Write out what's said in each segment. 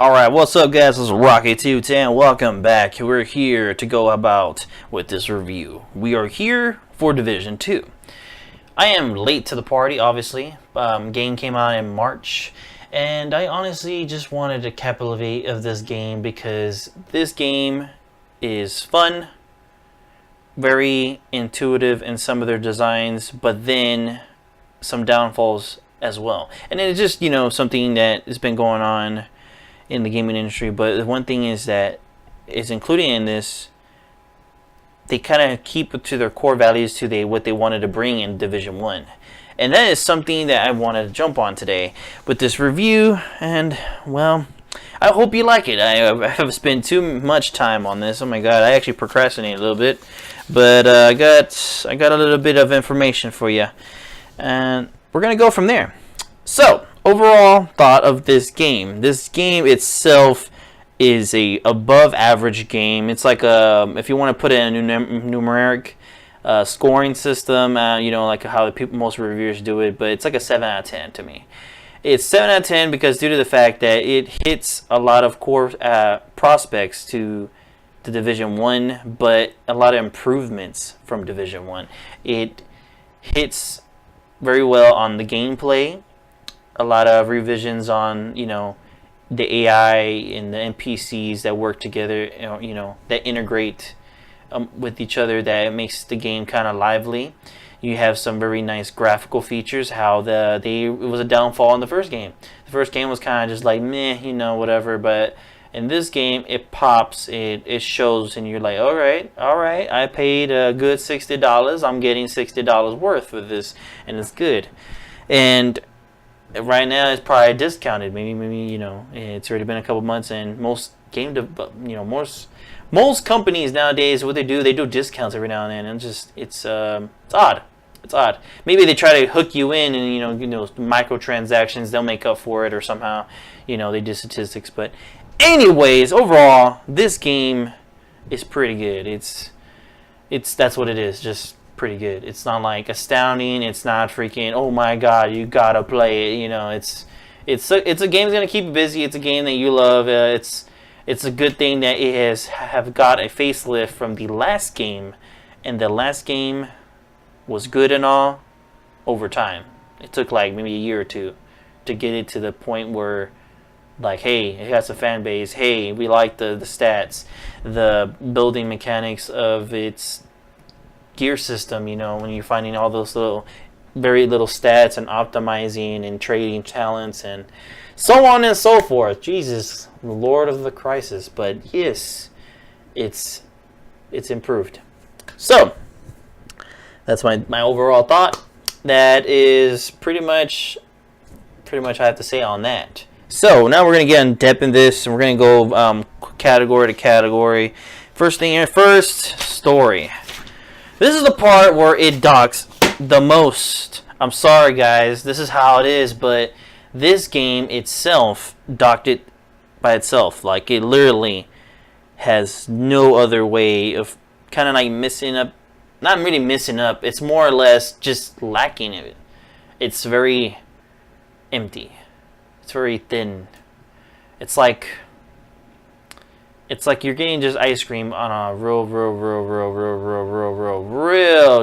Alright, what's up guys, this is Rocky210, welcome back. We're here to go about with this review. We are here for Division 2. I am late to the party, obviously. Game came out in March, and I honestly just wanted to captivate of this game because this game is fun, very intuitive in some of their designs, but then some downfalls as well. And it's just, something that has been going on in the gaming industry, but the one thing is that is included in this, they kind of keep it to their core values to what they wanted to bring in Division 1. And that is something that I wanted to jump on today with this review, and well, I hope you like it. I have spent too much time on this. Oh my god, I actually procrastinated a little bit, but I got a little bit of information for you, and we're gonna go from there. So, overall thought of this game. This game itself is a above average game. It's like if you want to put it in a numeric scoring system, like how most reviewers do it, but it's like a 7 out of 10 to me. It's 7 out of 10 because due to the fact that it hits a lot of core prospects to the Division 1, but a lot of improvements from Division 1. It hits very well on the gameplay. A lot of revisions on the AI and the NPCs that work together, that integrate with each other, that makes the game kind of lively. You have some very nice graphical features. How it was a downfall in the first game. The first game was kind of just like meh, whatever. But in this game, it pops, it shows, and you're like, all right, I paid a good $60. I'm getting $60 worth for this, and it's good. And right now it's probably discounted. Maybe it's already been a couple months, and most most companies nowadays, what they do discounts every now and then, and it's odd. It's odd. Maybe they try to hook you in, and microtransactions, they'll make up for it, or somehow they do statistics. But anyways, overall, this game is pretty good. That's what it is. Just pretty good. It's not like astounding. It's not freaking, oh my god, you gotta play it. It's a game that's gonna keep you busy. It's a game that you love. It's a good thing that it have got a facelift from the last game, and the last game was good and all over time. It took like maybe a year or two to get it to the point where, like, hey, it has a fan base. Hey, we like the stats, the building mechanics of its gear system, when you're finding all those very little stats and optimizing and trading talents and so on and so forth. Jesus, the Lord of the crisis. But yes, it's improved. So that's my overall thought. That is pretty much I have to say on that. So now we're gonna get in depth in this, and we're gonna go category to category. First thing first, story. This is the part where it docks the most. I'm sorry guys, this is how it is, but this game itself docked it by itself. Like, it literally has no other way of kind of like messing up. Not really messing up, it's more or less just lacking it. It's very empty. It's very thin. It's like you're getting just ice cream on a real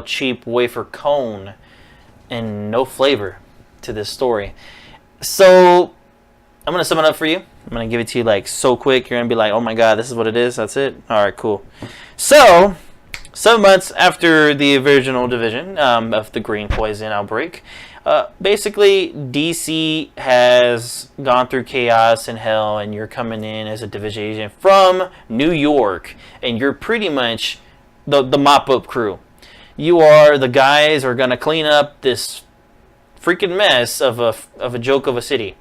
cheap wafer cone, and no flavor to this story. So I'm gonna sum it up for you. I'm gonna give it to you like so quick. You're gonna be like, oh my god, this is what it is. That's it. All right, cool. So 7 months after the original Division of the green poison outbreak, basically DC has gone through chaos and hell, and you're coming in as a Division agent from New York, and you're pretty much the mop-up crew. You are the guys who are going to clean up this freaking mess of a joke of a city.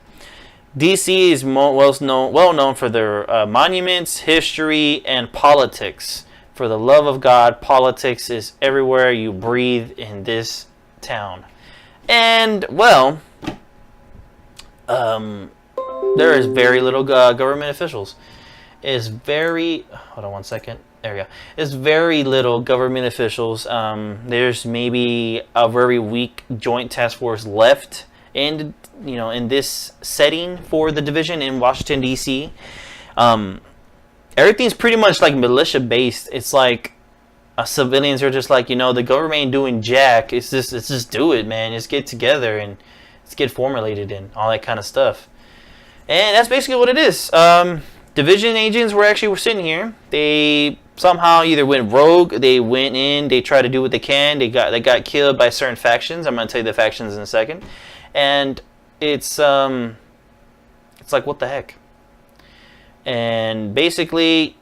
DC is well known for their monuments, history, and politics. For the love of God, politics is everywhere you breathe in this town. And, well, there is very little government officials. Hold on one second. There we go. There's very little government officials. There's maybe a very weak joint task force left and in this setting for the division in Washington D.C. Everything's pretty much like militia based. It's like civilians are just like, the government ain't doing jack. It's just do it, man. Just get together and let's get formulated and all that kind of stuff. And that's basically what it is. Division agents were sitting here. They somehow either went rogue, they went in, they tried to do what they can. They got killed by certain factions. I'm gonna tell you the factions in a second. And it's like, what the heck? And basically,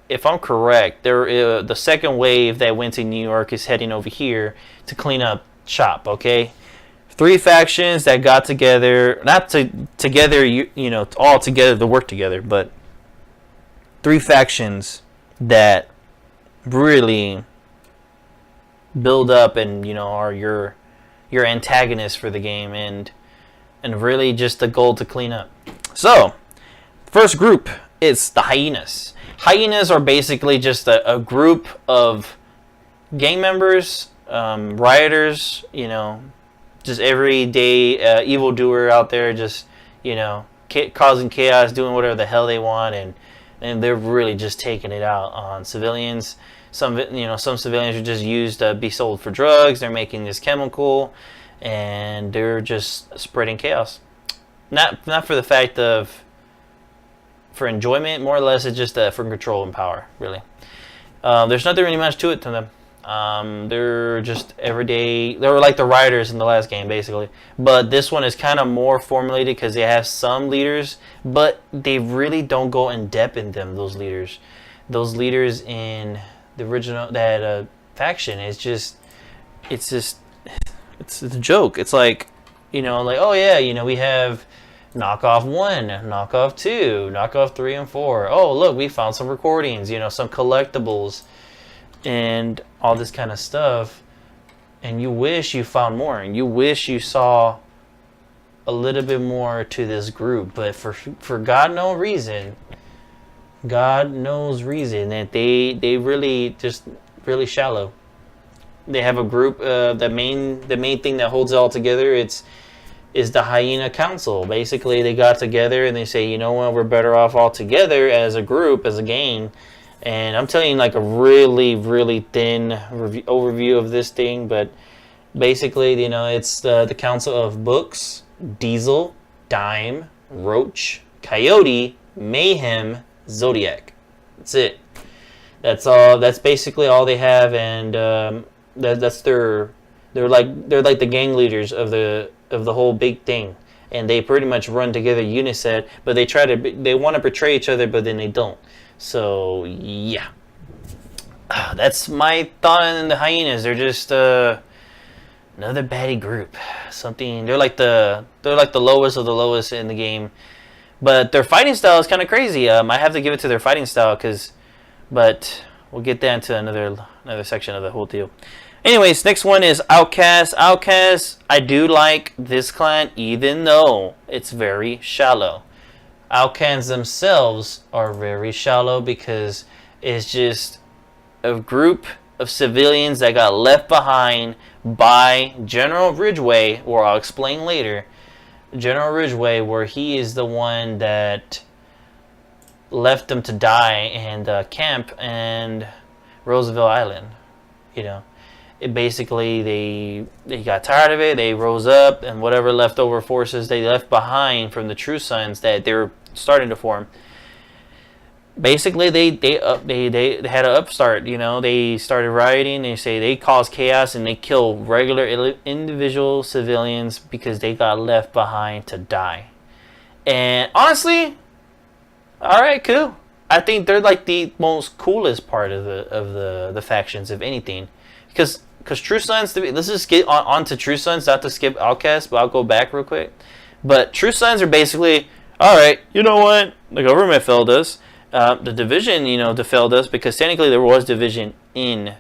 if I'm correct, the second wave that went to New York is heading over here to clean up shop. Okay. 3 factions that got together, not together, all together to work together, but 3 factions that really build up and are your antagonists for the game, and really just the goal to clean up. So, first group is the Hyenas. Hyenas are basically just a group of gang members, rioters, just everyday evildoer out there, just causing chaos, doing whatever the hell they want, and they're really just taking it out on civilians. Some civilians are just used to be sold for drugs. They're making this chemical, and they're just spreading chaos. Not for the fact of for enjoyment, more or less. It's just for control and power, really. There's nothing really much to it to them. They're just everyday. They were like the rioters in the last game, basically. But this one is kind of more formulated because they have some leaders, but they really don't go in depth in them. Those leaders in the original faction, it's a joke. It's like, oh yeah, we have knockoff 1, knockoff 2, knockoff 3 and 4. Oh look, we found some recordings, some collectibles, and all this kind of stuff, and you wish you found more, and you wish you saw a little bit more to this group, but for God knows reason that they really just really shallow. They have a group. The main thing that holds it all together is the Hyena Council. Basically, they got together and they say, we're better off all together as a group, as a gang. And I'm telling you, like, a really, really thin overview of this thing. But basically, it's the Council of Books, Diesel, Dime, Roach, Coyote, Mayhem, Zodiac. That's it. That's all. That's basically all they have, and that's they're like the gang leaders of the whole big thing, and they pretty much run together uniset. But they want to betray each other, but then they don't. So yeah, that's my thought on the Hyenas. They're just another baddie group. They're like the lowest of the lowest in the game, but their fighting style is kind of crazy. I have to give it to their fighting style but we'll get that into another section of the whole deal. Anyways, next one is Outcast. Outcast, I do like this clan, even though it's very shallow. Outcasts themselves are very shallow because it's just a group of civilians that got left behind by General Ridgway, or I'll explain later. General Ridgway, where he is the one that left them to die in the camp and Roosevelt Island. Basically they got tired of it. They rose up, and whatever leftover forces they left behind from the True Sons that they were starting to form, basically they had an upstart. They started rioting. They caused chaos, and they kill regular individual civilians because they got left behind to die. And honestly, all right, cool. I think they're like the most coolest part of the factions, if anything, because True Sons. Let's just get on to True Sons, not to skip Outcast, but I'll go back real quick. But True Sons are basically, all right, you know what? The government failed us. The division, failed us, because technically there was division in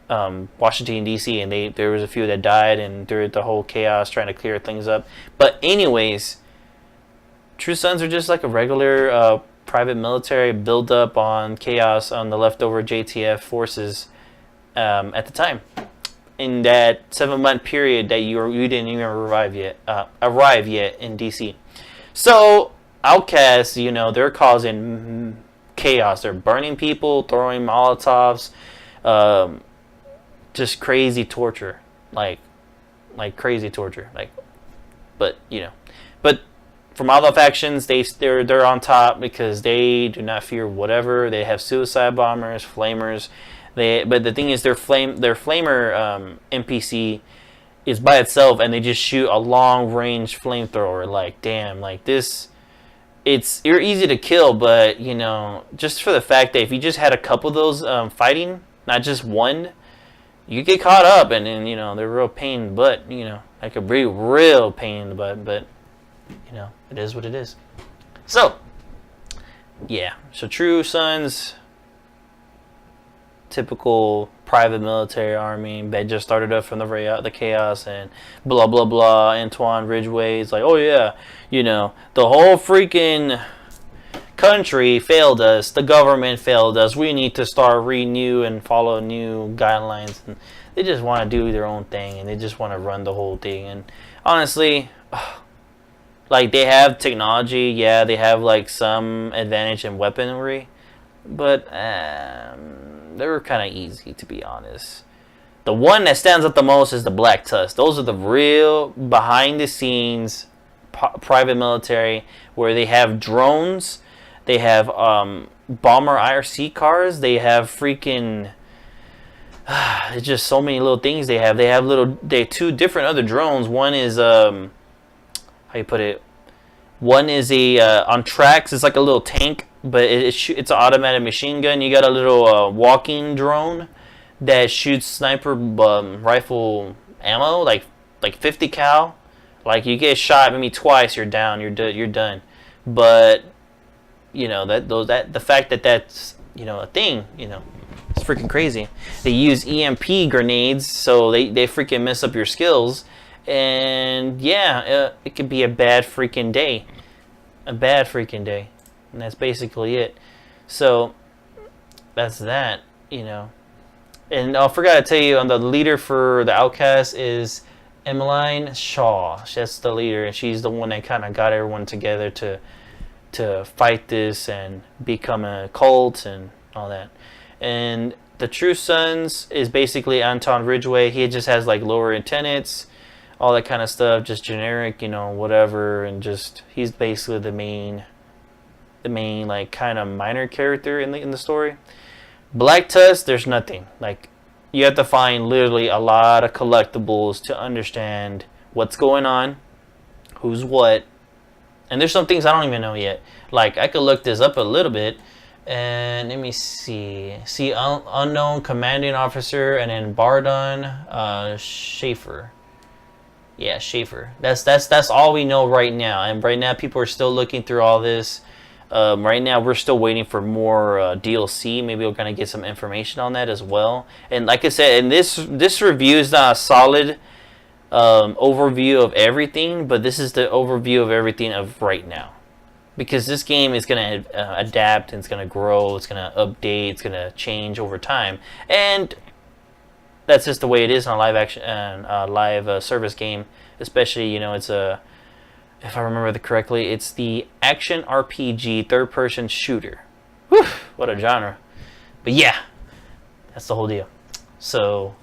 Washington D.C. and there was a few that died, and during the whole chaos trying to clear things up. But anyways, True Sons are just like a regular private military build up on chaos on the leftover JTF forces at the time. in that 7-month period that you didn't even arrive yet in DC. So outcasts, you know, they're causing chaos. They're burning people, throwing Molotovs, just crazy torture, like crazy torture, but you know, but from all the factions, they're on top because they do not fear whatever. They have suicide bombers, flamers. But the thing is, their flamer NPC is by itself, and they just shoot a long range flamethrower. Like, damn, like this, you're easy to kill, but you know, just for the fact that if you just had a couple of those fighting, not just one, you get caught up, and then you know they're real pain in the butt. You know, that could be real pain in the butt, but you know, it is what it is. So, yeah. So True Sons, typical private military army that just started up from the chaos and blah blah blah. Antoine Ridgway is like, oh yeah, you know, the whole freaking country failed us. The government failed us. We need to start renew and follow new guidelines. And they just want to do their own thing, and they just want to run the whole thing. And honestly, like, they have technology, yeah, they have like some advantage in weaponry, but they were kind of easy, to be honest. The one that stands out the most is the Black Tusk. Those are the real behind the scenes private military, where they have drones, they have bomber IRC cars, they have freaking it's just so many little things they have. They have two different other drones. One is how you put it? One is a on tracks. It's like a little tank, but it's an automatic machine gun. You got a little walking drone that shoots sniper rifle ammo, like 50 cal. Like, you get shot maybe twice, you're down. You're done. But you know the fact that that's, you know, a thing. You know, it's freaking crazy. They use EMP grenades, so they freaking mess up your skills. And yeah, it could be a bad freaking day. And that's basically it. So that's that, you know. And I forgot to tell you, on the leader for the Outcast is Emmeline Shaw. That's the leader, and she's the one that kind of got everyone together to fight this and become a cult and all that. And the True Sons is basically Anton Ridgway. He just has like lower lieutenants, all that kind of stuff, just generic, you know, whatever, and just he's basically the main like kind of minor character in the story. Black Tusk, there's nothing. Like, you have to find literally a lot of collectibles to understand what's going on, who's what, and there's some things I don't even know yet. Like, I could look this up a little bit, and let me see unknown commanding officer, and then Bardon Schaefer. Yeah, Schaefer. That's all we know right now. And right now, people are still looking through all this. Right now, we're still waiting for more DLC. Maybe we're gonna get some information on that as well. And like I said, and this review is not a solid overview of everything, but this is the overview of everything of right now. Because this game is gonna adapt, and it's gonna grow, it's gonna update, it's gonna change over time, and that's just the way it is on a live action live service game. Especially, you know, it's if I remember correctly, it's the action RPG third-person shooter. Whew, what a genre! But yeah, that's the whole deal. So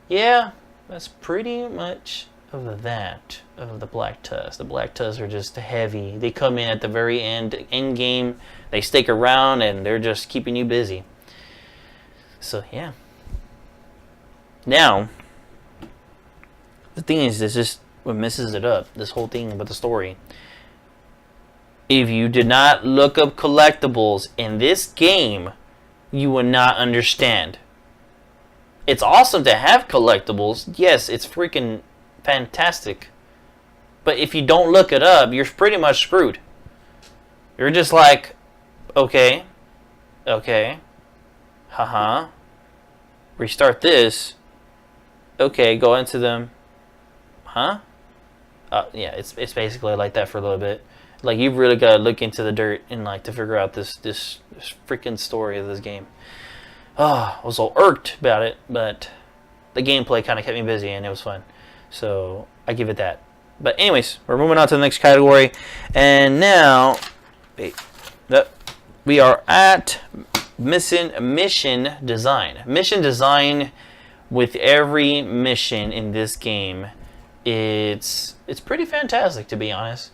yeah, that's pretty much of that of the Black Tusk. The Black Tusks are just heavy. They come in at the very end game. They stick around, and they're just keeping you busy. So yeah. Now, the thing is, this is what messes it up, this whole thing about the story. If you did not look up collectibles in this game, you would not understand. It's awesome to have collectibles. Yes, it's freaking fantastic. But if you don't look it up, you're pretty much screwed. You're just like, okay, haha, restart this. Okay, go into them. Huh? Yeah, it's basically like that for a little bit. Like, you've really got to look into the dirt and like to figure out this freaking story of this game. Oh, I was so irked about it, but the gameplay kind of kept me busy and it was fun. So I give it that. But anyways, we're moving on to the next category, and now we are at mission design. Mission design with every mission in this game, it's pretty fantastic, to be honest.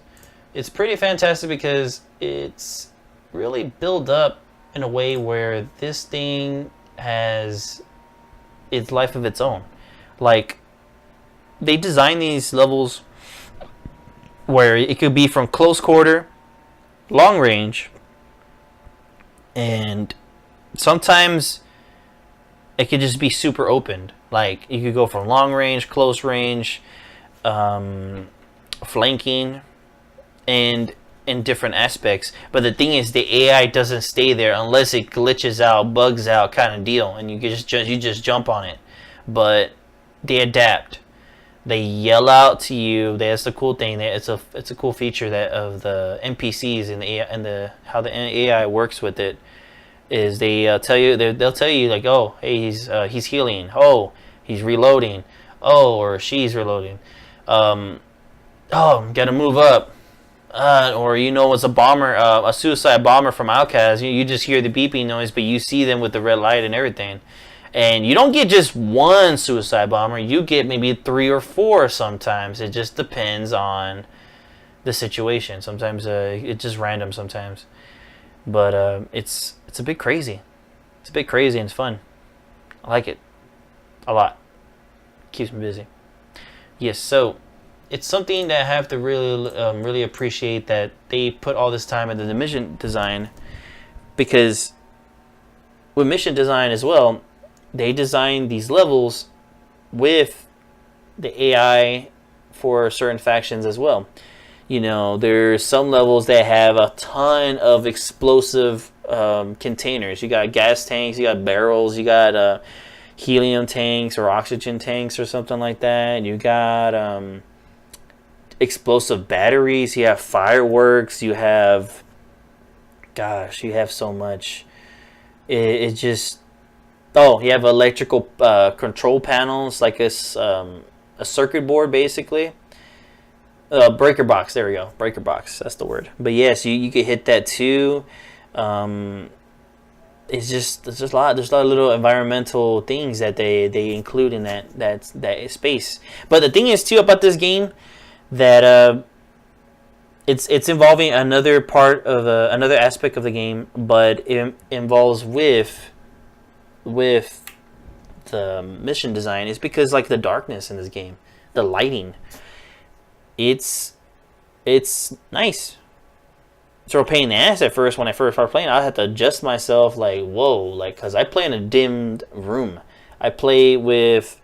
It's pretty fantastic because it's really built up in a way where this thing has its life of its own. Like, they design these levels where it could be from close quarter, long range, and sometimes it could just be super open. Like, you could go from long range, close range, flanking, and in different aspects. But the thing is, the AI doesn't stay there unless it glitches out, bugs out, kind of deal, and you just jump on it. But they adapt. They yell out to you. That's the cool thing. It's a cool feature that of the NPCs and the AI, and how the AI works with it is they'll tell you like, oh, hey, he's healing. Oh, he's reloading. Oh, or she's reloading. Oh, gotta move up. Or it's a bomber, a suicide bomber from Outcast. You just hear the beeping noise, but you see them with the red light and everything. And you don't get just one suicide bomber. You get maybe 3 or 4 sometimes. It just depends on the situation. Sometimes it's just random sometimes. But it's a bit crazy. It's a bit crazy and it's fun. I like it a lot. Keeps me busy. Yes, so it's something that I have to really appreciate that they put all this time into the mission design, because with mission design as well, they design these levels with the AI for certain factions as well. There's some levels that have a ton of explosive containers. You got gas tanks, you got barrels, you got helium tanks or oxygen tanks or something like that. You got explosive batteries, you have fireworks, you have so much. It just... Oh, you have electrical control panels, like a circuit board, basically. Breaker box, there we go. Breaker box, that's the word. But yes, you could hit that too. There's just a lot. There's a lot of little environmental things that they include in that space. But the thing is too about this game that it's involving another part of another aspect of the game, but it involves with the mission design is because, like, the darkness in this game, the lighting, it's nice. It's a pain in the ass at first when I first started playing. I had to adjust myself, like, whoa, like, because I play in a dimmed room. I play with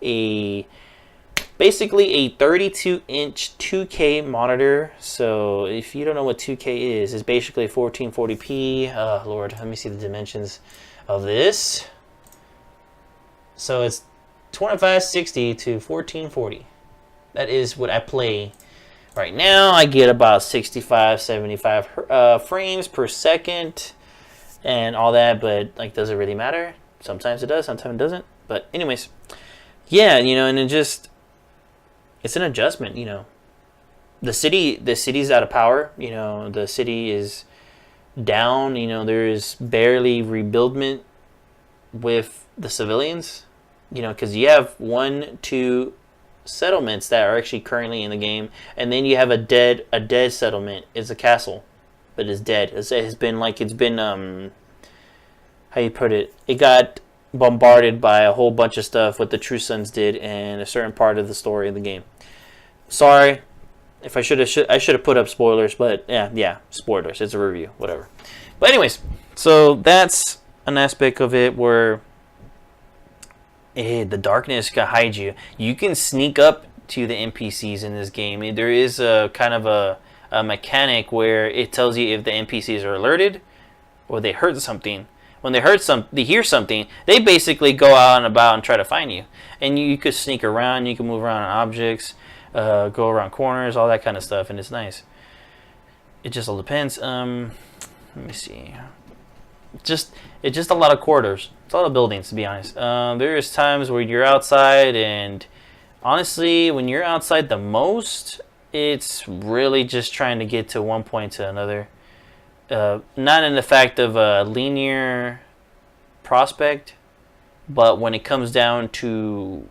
basically a 32-inch 2K monitor. So if you don't know what 2K is, it's basically 1440p. Lord, let me see the dimensions of this. So it's 2560 to 1440. That is what I play right now. I get about 65, 75 frames per second and all that, but, like, does it really matter? Sometimes it does, sometimes it doesn't. But anyways, yeah, and it's an adjustment, The city's out of power, the city is down, there is barely rebuildment with the civilians, because you have 2 settlements that are actually currently in the game, and then you have a dead settlement. It's a castle, but it's dead. It's been how you put it? It got bombarded by a whole bunch of stuff what the True Sons did in a certain part of the story of the game. Sorry if I should have put up spoilers, but yeah, spoilers. It's a review, whatever. But anyways, so that's an aspect of it where the darkness can hide you. You can sneak up to the NPCs in this game. There is a kind of a mechanic where it tells you if the NPCs are alerted or they heard something. When they hear something, they basically go out and about and try to find you. And you could sneak around, you can move around on objects, go around corners, all that kind of stuff, and it's nice. It just all depends. Let me see. it's just a lot of corridors. It's a lot of buildings, to be honest. There's times where you're outside, and honestly, when you're outside the most, it's really just trying to get to one point to another. Not in the fact of a linear prospect, but when it comes down to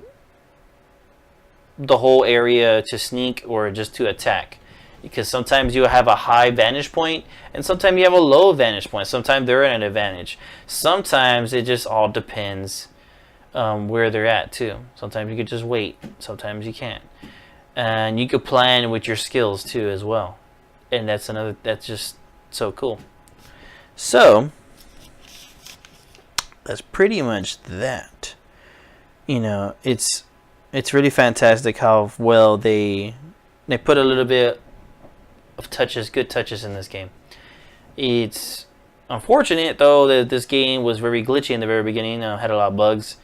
the whole area to sneak or just to attack. Because sometimes you have a high vantage point, and sometimes you have a low vantage point. Sometimes they're at an advantage. Sometimes it just all depends where they're at too. Sometimes you could just wait. Sometimes you can't. And you could plan with your skills too as well. And that's just so cool. So that's pretty much that. You know, it's really fantastic how well they put a little bit of good touches in this game. It's unfortunate though that this game was very glitchy in the very beginning. Had a lot of bugs,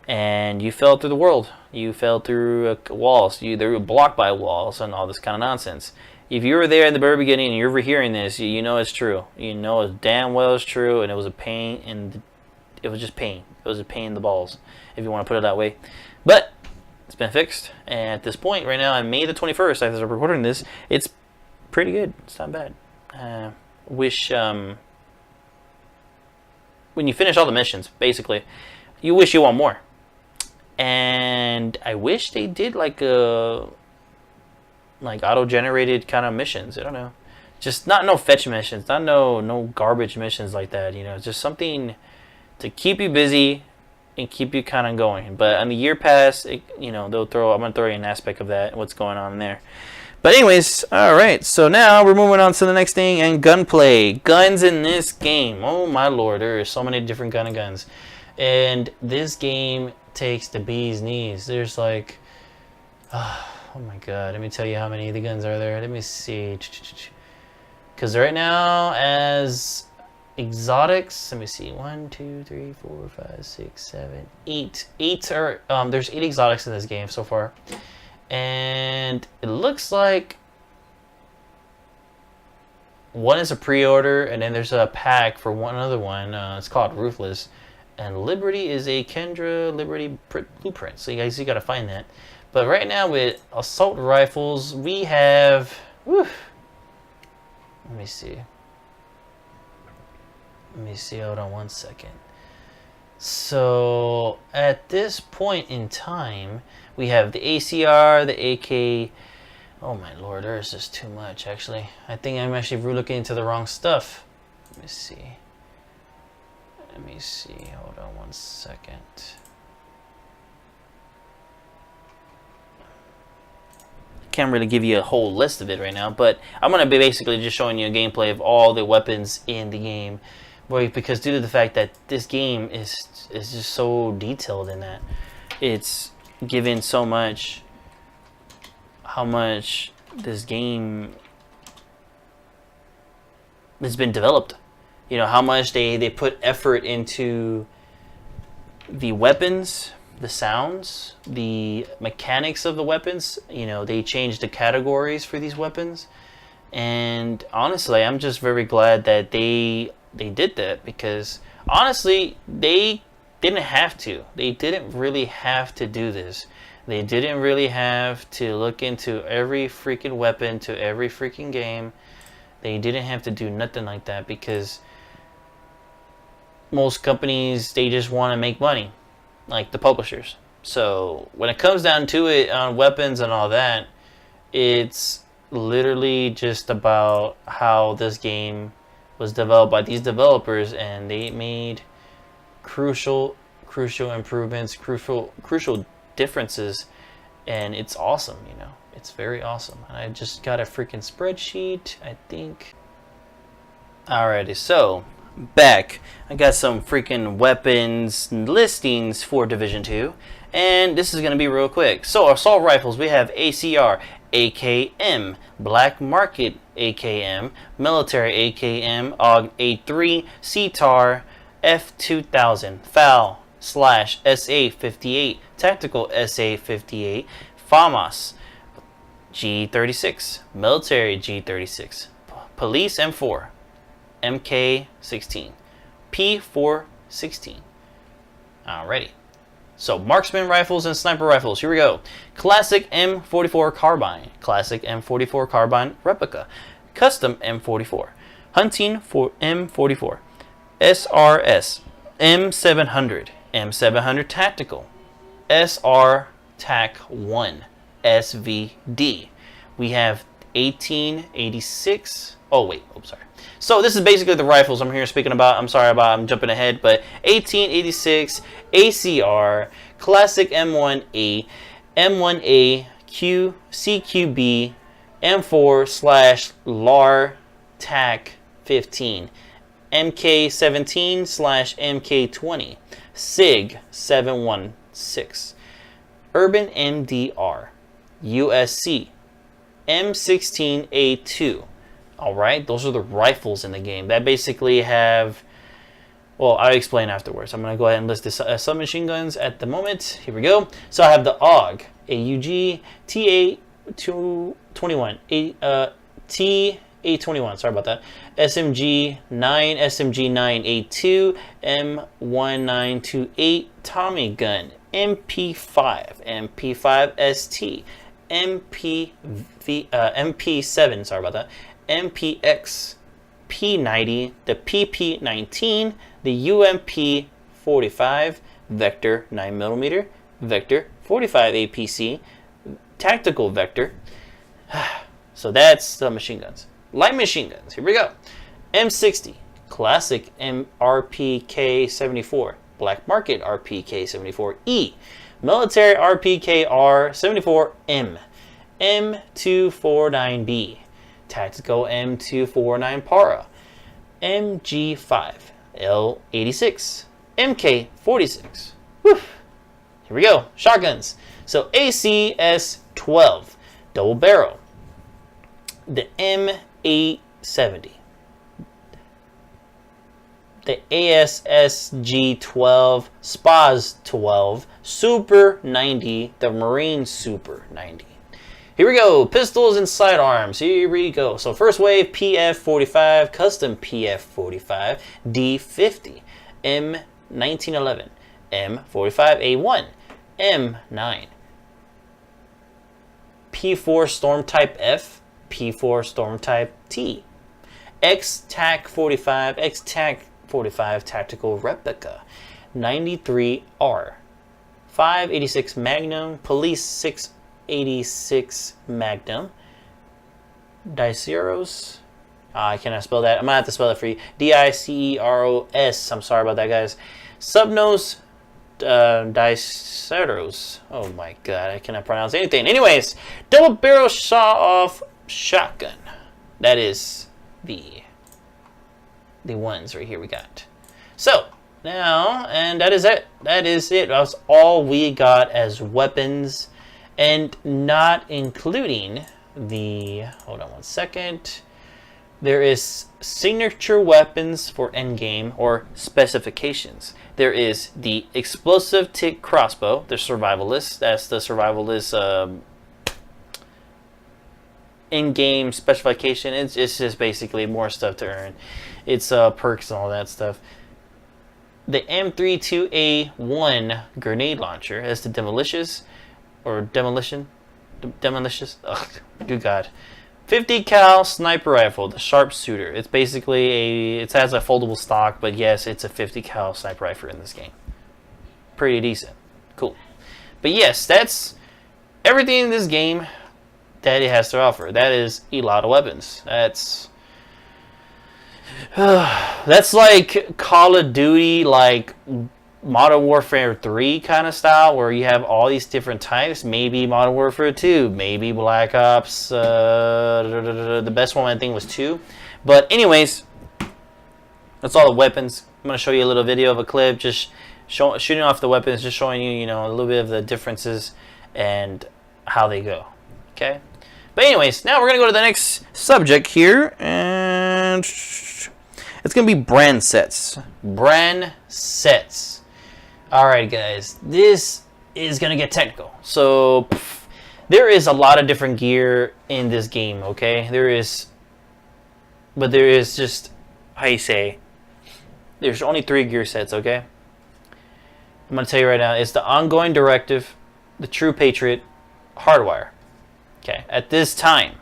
and you fell through the world. You fell through walls. They were blocked by walls and all this kind of nonsense. If you were there in the very beginning and you're hearing this, you know it's true. You know it's damn well it's true, and it was a pain, and it was just pain. It was a pain in the balls, if you want to put it that way. But it's been fixed, and at this point right now on May the 21st, as I'm recording this, it's pretty good. It's not bad. Wish when you finish all the missions, basically, you wish you want more. And I wish they did like auto-generated kind of missions. I don't know, just not no fetch missions, not no garbage missions like that. You know, just something to keep you busy and keep you kind of going. But on the year pass, you know, I'm gonna throw in an aspect of that, what's going on in there. But anyways, alright, so now we're moving on to the next thing, and gunplay. Guns in this game. Oh my lord, there are so many different kind of guns. And this game takes the bee's knees. There's like, oh my god, let me tell you how many of the guns are there. Let me see. Because right now, as exotics, let me see, 1, 2, 3, 4, 5, 6, 7, 8. There's 8 exotics in this game so far. And it looks like one is a pre-order, and then there's a pack for another one. It's called Ruthless, and Liberty is a Kendra Liberty blueprint. So you gotta find that. But right now with assault rifles, we have. Let me see. Hold on one second. So at this point in time, we have the ACR, the AK. Oh my lord, there's just too much actually. I think I'm actually looking into the wrong stuff. Let me see. Hold on one second. Can't really give you a whole list of it right now, but I'm going to be basically just showing you a gameplay of all the weapons in the game. Because due to the fact that this game is just so detailed in that, it's given so much, how much this game has been developed. You know, how much they put effort into the weapons, the sounds, the mechanics of the weapons. You know, they changed the categories for these weapons. And honestly, I'm just very glad that they did that, because honestly, they didn't have to. They didn't really have to do this. They didn't really have to look into every freaking weapon to every freaking game. They didn't have to do nothing like that, because most companies, they just want to make money, like the publishers. So when it comes down to it on weapons and all that, it's literally just about how this game was developed by these developers, and they made crucial improvements, crucial differences, and it's awesome. You know, it's very awesome. And I just got a freaking spreadsheet, I think. Alrighty, so back, I got some freaking weapons listings for Division 2, and this is gonna be real quick. So assault rifles, we have ACR, AKM, Black Market AKM, Military AKM, AUG 83, CTAR, F2000, FAL / SA58, Tactical SA58, FAMAS, G36, Military G36, Police M4, MK16, P416. Alrighty. So, marksman rifles and sniper rifles. Here we go. Classic M44 carbine. Classic M44 carbine replica. Custom M44. Hunting for M44. SRS. M700. M700 tactical. SR TAC 1. SVD. We have 1886. Oh, wait. Oh, sorry. So this is basically the rifles I'm here speaking about. I'm jumping ahead, but 1886 ACR, Classic M1A, M1A, Q, CQB, M4 / LAR TAC 15, MK17 / MK20, SIG 716, Urban MDR, USC, M16A2. Alright, those are the rifles in the game that basically have, well, I'll explain afterwards. I'm going to go ahead and list the submachine guns at the moment. Here we go. So I have the AUG, AUG, TA-21, TA-21, sorry about that, SMG 9, SMG 9A2, M1928, Tommy gun, MP5, MP5 ST, MP7, sorry about that, MPX, P90, the PP19, the UMP 45, Vector 9mm, Vector 45 APC, Tactical Vector. So that's the machine guns. Light machine guns, here we go. M60, Classic RPK-74, Black Market RPK-74E, Military RPK-R-74M, M249B, Tactical M249 Para, MG5, L86, MK46. Whew. Here we go, shotguns. So ACS-12, double barrel. The M870. The ASSG-12, SPAS-12, Super 90, the Marine Super 90. Here we go, pistols and sidearms. Here we go. So first wave, PF45, custom PF45, D50, M1911, M45A1, M9, P4 Storm Type F, P4 Storm Type T, X-TAC 45, X-TAC 45 Tactical Replica, 93R, 586 Magnum, Police 686 Magnum, Diceros, I cannot spell that. I'm going to have to spell it for you. Diceros. I'm sorry about that, guys. Subnose Diceros. Oh my god, I cannot pronounce anything. Anyways, double barrel saw-off shotgun. That is the ones right here we got. So now, and that is it. That is it. That was all we got as weapons, and not including the, hold on one second, there is signature weapons for endgame or specifications. There is the explosive tick crossbow, the survivalist. That's the survivalist in-game specification. It's just basically more stuff to earn. It's perks and all that stuff. The M32A1 grenade launcher. That's the demolitions or demolition. Demolitions. Ugh, good God. 50 cal sniper rifle, the sharpshooter. It's basically it has a foldable stock, but yes, it's a 50 cal sniper rifle in this game. Pretty decent. Cool. But yes, that's everything in this game that it has to offer. That is a lot of weapons. That's like Call of Duty, like Modern Warfare 3 kind of style, where you have all these different types. Maybe Modern Warfare 2, maybe Black Ops. The best one I think was 2. But anyways, that's all the weapons. I'm gonna show you a little video of a clip, just shooting off the weapons, just showing you, a little bit of the differences and how they go. Okay. But anyways, now we're gonna go to the next subject here, and it's gonna be brand sets. Brand sets. Alright guys, this is gonna get technical. So there is a lot of different gear in this game, okay? But there is just, how you say, There's only 3 gear sets, okay? I'm going to tell you right now, it's the Ongoing Directive, the True Patriot, Hardwire. Okay, at this time,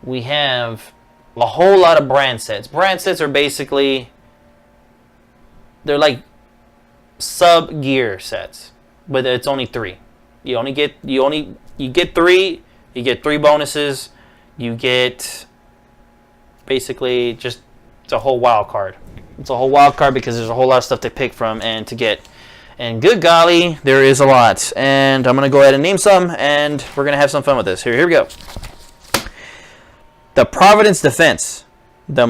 we have a whole lot of brand sets. Brand sets are basically, they're like sub gear sets, but it's only 3. You get 3. You get 3 bonuses. You get basically just, it's a whole wild card. It's a whole wild card because there's a whole lot of stuff to pick from and to get. And good golly, there is a lot. And I'm going to go ahead and name some, and we're going to have some fun with this. Here we go. The Providence Defense, the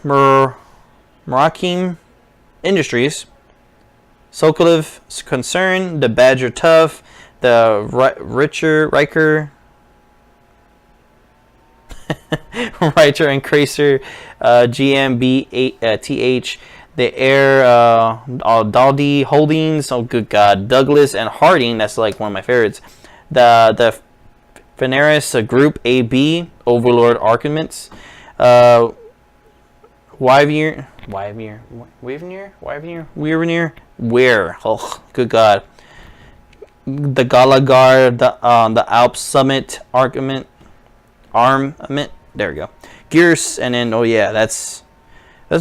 Merakim Industries, Sokolov Concern, the Badger Tough, the Riker Reiter and Cracer, GmbTH, the Air Daldy Holdings, oh good God, Douglas and Harding, that's like one of my favorites. The Veneris Group AB, Overlord Arguments, Wyvere, where? Oh, good God. The Galagar, the Alps Summit Armament. There we go. Gears, and then oh yeah, that's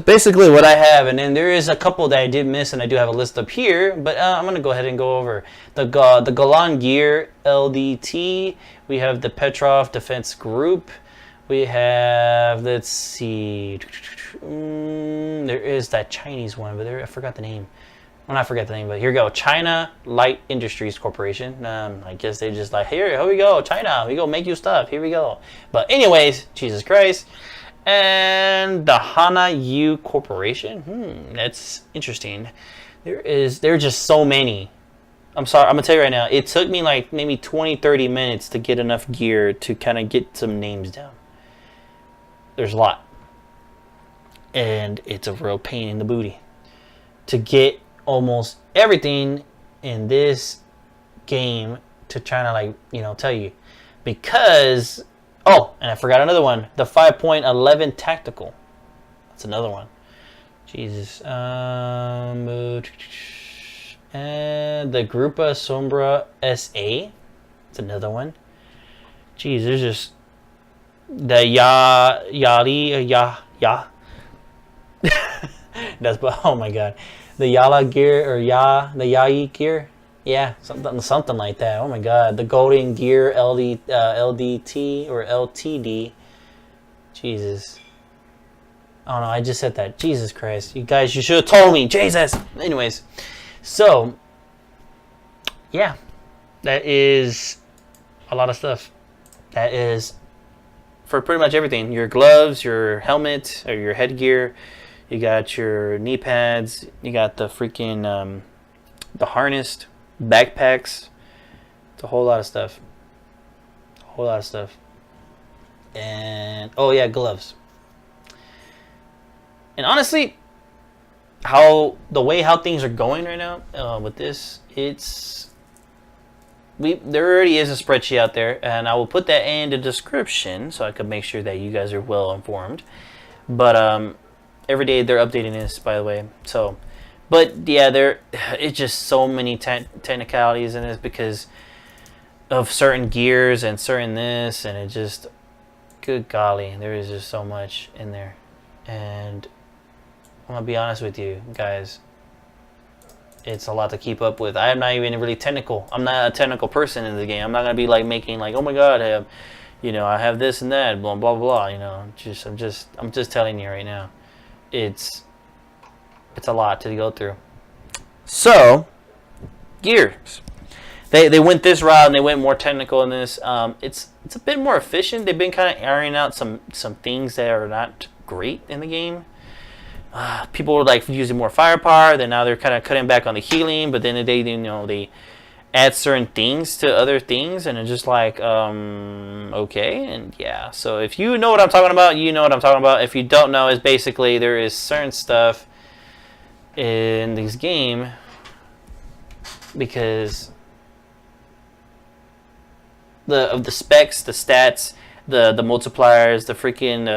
basically what I have. And then there is a couple that I did miss, and I do have a list up here. But I'm gonna go ahead and go over the Golan Gear LDT. We have the Petrov Defense Group. We have, let's see, there is that Chinese one, but I forgot the name. Well, not forget the name, but here we go. China Light Industries Corporation. I guess they just like, here we go, China, we go make you stuff. Here we go. But anyways, Jesus Christ. And the Hana Yu Corporation. That's interesting. There are just so many. I'm sorry, I'm gonna tell you right now, it took me like maybe 20-30 minutes to get enough gear to kind of get some names down. There's a lot. And it's a real pain in the booty to get almost everything in this game to try to, like, you know, tell you. Because, oh, and I forgot another one, the 5.11 Tactical. That's another one. Jesus. And the Grupa Sombra SA. That's another one. Jeez, there's just the Yali. That's, oh my God. The Yala Gear, or the Yai Gear, yeah, something like that. Oh my God, the Golden Gear LDT or LTD. Jesus, oh no, I just said that. Jesus Christ, you guys, you should have told me. Jesus. Anyways, so yeah, that is a lot of stuff. That is for pretty much everything. Your gloves, your helmet, or your headgear. You got your knee pads. You got the freaking the harness, backpacks. It's a whole lot of stuff. And oh yeah, gloves. And honestly, the way how things are going right now with this, there already is a spreadsheet out there, and I will put that in the description so I can make sure that you guys are well informed. But every day they're updating this, by the way. So, but yeah, it's just so many technicalities in this because of certain gears and certain this, and it just, good golly, there is just so much in there. And I'm gonna be honest with you guys, it's a lot to keep up with. I'm not even really technical. I'm not a technical person in the game. I'm not gonna be like making like, oh my God, I have this and that, blah blah blah. You know, I'm just telling you right now. It's a lot to go through. So, gears. They went this route and they went more technical in this. It's a bit more efficient. They've been kind of airing out some things that are not great in the game. People were like using more firepower. Then now they're kind of cutting back on the healing. But then they add certain things to other things, and it's just like okay, and yeah. So if you know what I'm talking about, you know what I'm talking about. If you don't know, it's basically there is certain stuff in this game because of the specs, the stats, the multipliers, the freaking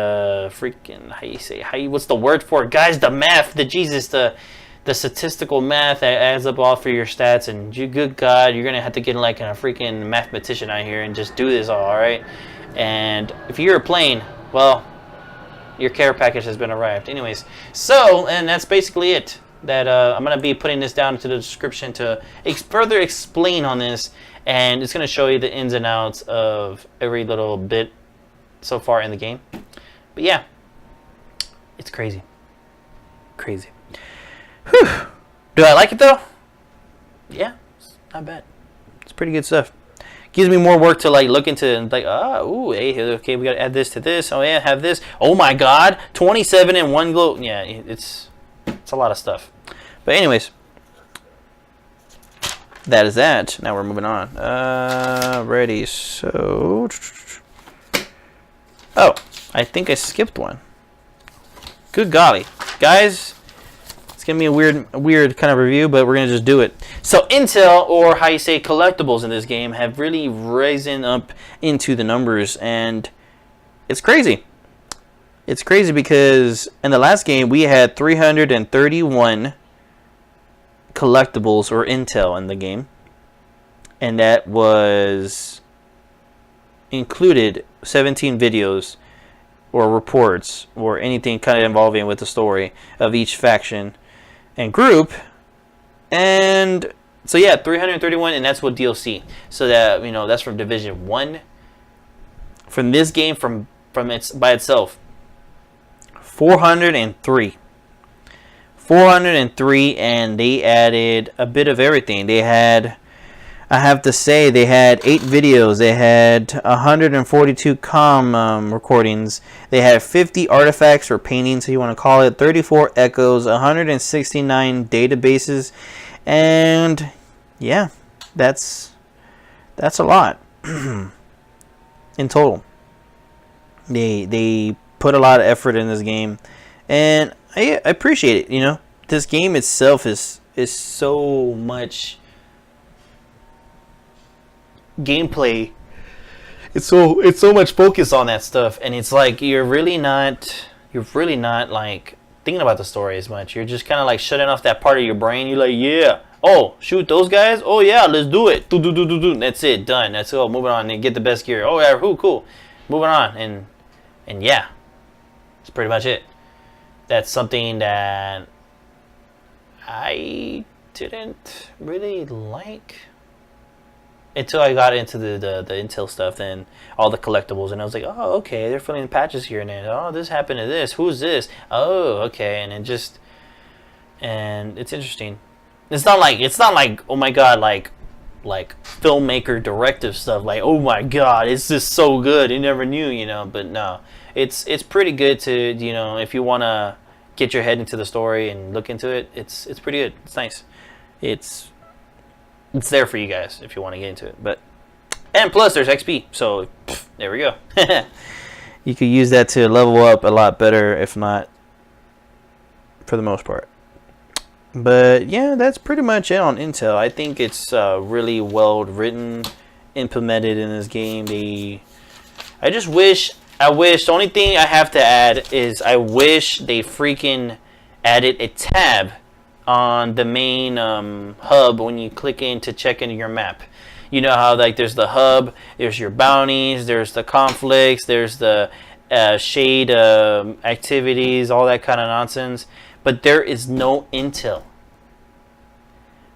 what's the word for it, guys? The math, the statistical math that adds up all for your stats, and you, good God, you're gonna have to get like a freaking mathematician out here and just do this all right. And if you're playing, well, your care package has been arrived. Anyways, so, and that's basically it. That I'm gonna be putting this down into the description to further explain on this, and it's gonna show you the ins and outs of every little bit so far in the game. But yeah, it's crazy. Whew. Do I like it though? Yeah, it's not bad. It's pretty good stuff. Gives me more work to like look into and like, hey, okay, we gotta add this to this. Oh yeah, have this. Oh my God, 27 in one glow. Yeah, it's a lot of stuff. But anyways, that is that. Now we're moving on. Ready. So, oh, I think I skipped one. Good golly, guys. It's gonna be a weird kind of review, but we're gonna just do it. So Intel, or how you say collectibles in this game, have really risen up into the numbers, and it's crazy. It's crazy because in the last game we had 331 collectibles or Intel in the game, and that was included 17 videos or reports or anything kind of involving with the story of each faction and group. And so yeah, 331, and that's what DLC. So that, that's from Division 1. From this game, from its by itself, 403, and they added a bit of everything. They had, I have to say, they had 8 videos. They had 142 recordings. They had 50 artifacts or paintings, so you want to call it, 34 echoes, 169 databases, and yeah, that's a lot in total. They put a lot of effort in this game, and I appreciate it. This game itself is so much gameplay. It's so much focus on that stuff, and it's like you're really not like thinking about the story as much. You're just kind of like shutting off that part of your brain. You're like, yeah, oh, shoot those guys, oh yeah, let's do it, do. That's it, done. That's all. Moving on and get the best gear. Oh yeah, cool, moving on. And yeah, that's pretty much it. That's something that I didn't really like until I got into the Intel stuff and all the collectibles, and I was like, oh, okay, they're filling patches here and there. Oh, this happened to this. Who's this? Oh, okay, and it's interesting. It's not like oh my God, like filmmaker directive stuff. Like, oh my God, it's just so good. You never knew, But no, it's pretty good to if you want to get your head into the story and look into it. It's pretty good. It's nice. It's there for you guys if you want to get into it. And plus there's XP, so there we go. You could use that to level up a lot better, if not for the most part. But yeah, that's pretty much it on Intel. I think it's really well written, implemented in this game. I wish, the only thing I have to add is I wish they freaking added a tab on the main hub when you click in to check into your map. You know how like there's the hub, there's your bounties, there's the conflicts, there's the shade activities, all that kind of nonsense. But there is no intel.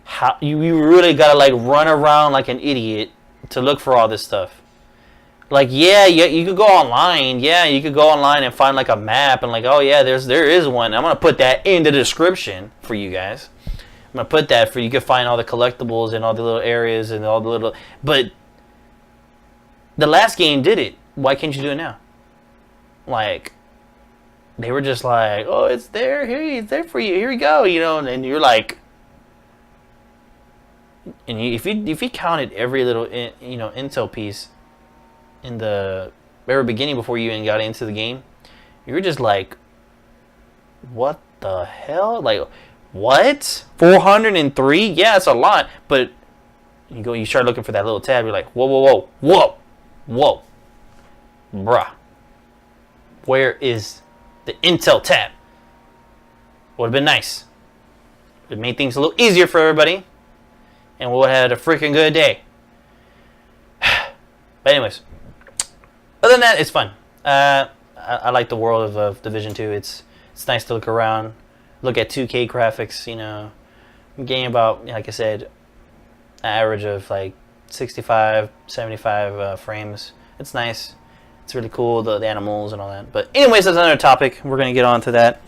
How you really gotta like run around like an idiot to look for all this stuff. Like yeah, you could go online. Yeah, you could go online and find like a map and like, oh yeah, there is one. I'm gonna put that in the description for you guys. I'm gonna put that for you can find all the collectibles and all the little areas and all the little. But the last game did it. Why can't you do it now? Like they were just like, oh, it's there. Here, it's there for you. Here we go. And you're like, and if you counted every little intel piece in the very beginning before you even got into the game, you were just like, what the hell? Like, what? 403? Yeah, it's a lot. But you start looking for that little tab. You're like, whoa. Bruh. Where is the Intel tab? Would have been nice. It made things a little easier for everybody. And we would have had a freaking good day. But anyways. Other than that, it's fun. I like the world of Division 2. It's nice to look around. Look at 2K graphics, you know. I'm getting about, like I said, an average of like 65, 75 frames. It's nice. It's really cool, the animals and all that. But anyways, that's another topic. We're going to get on to that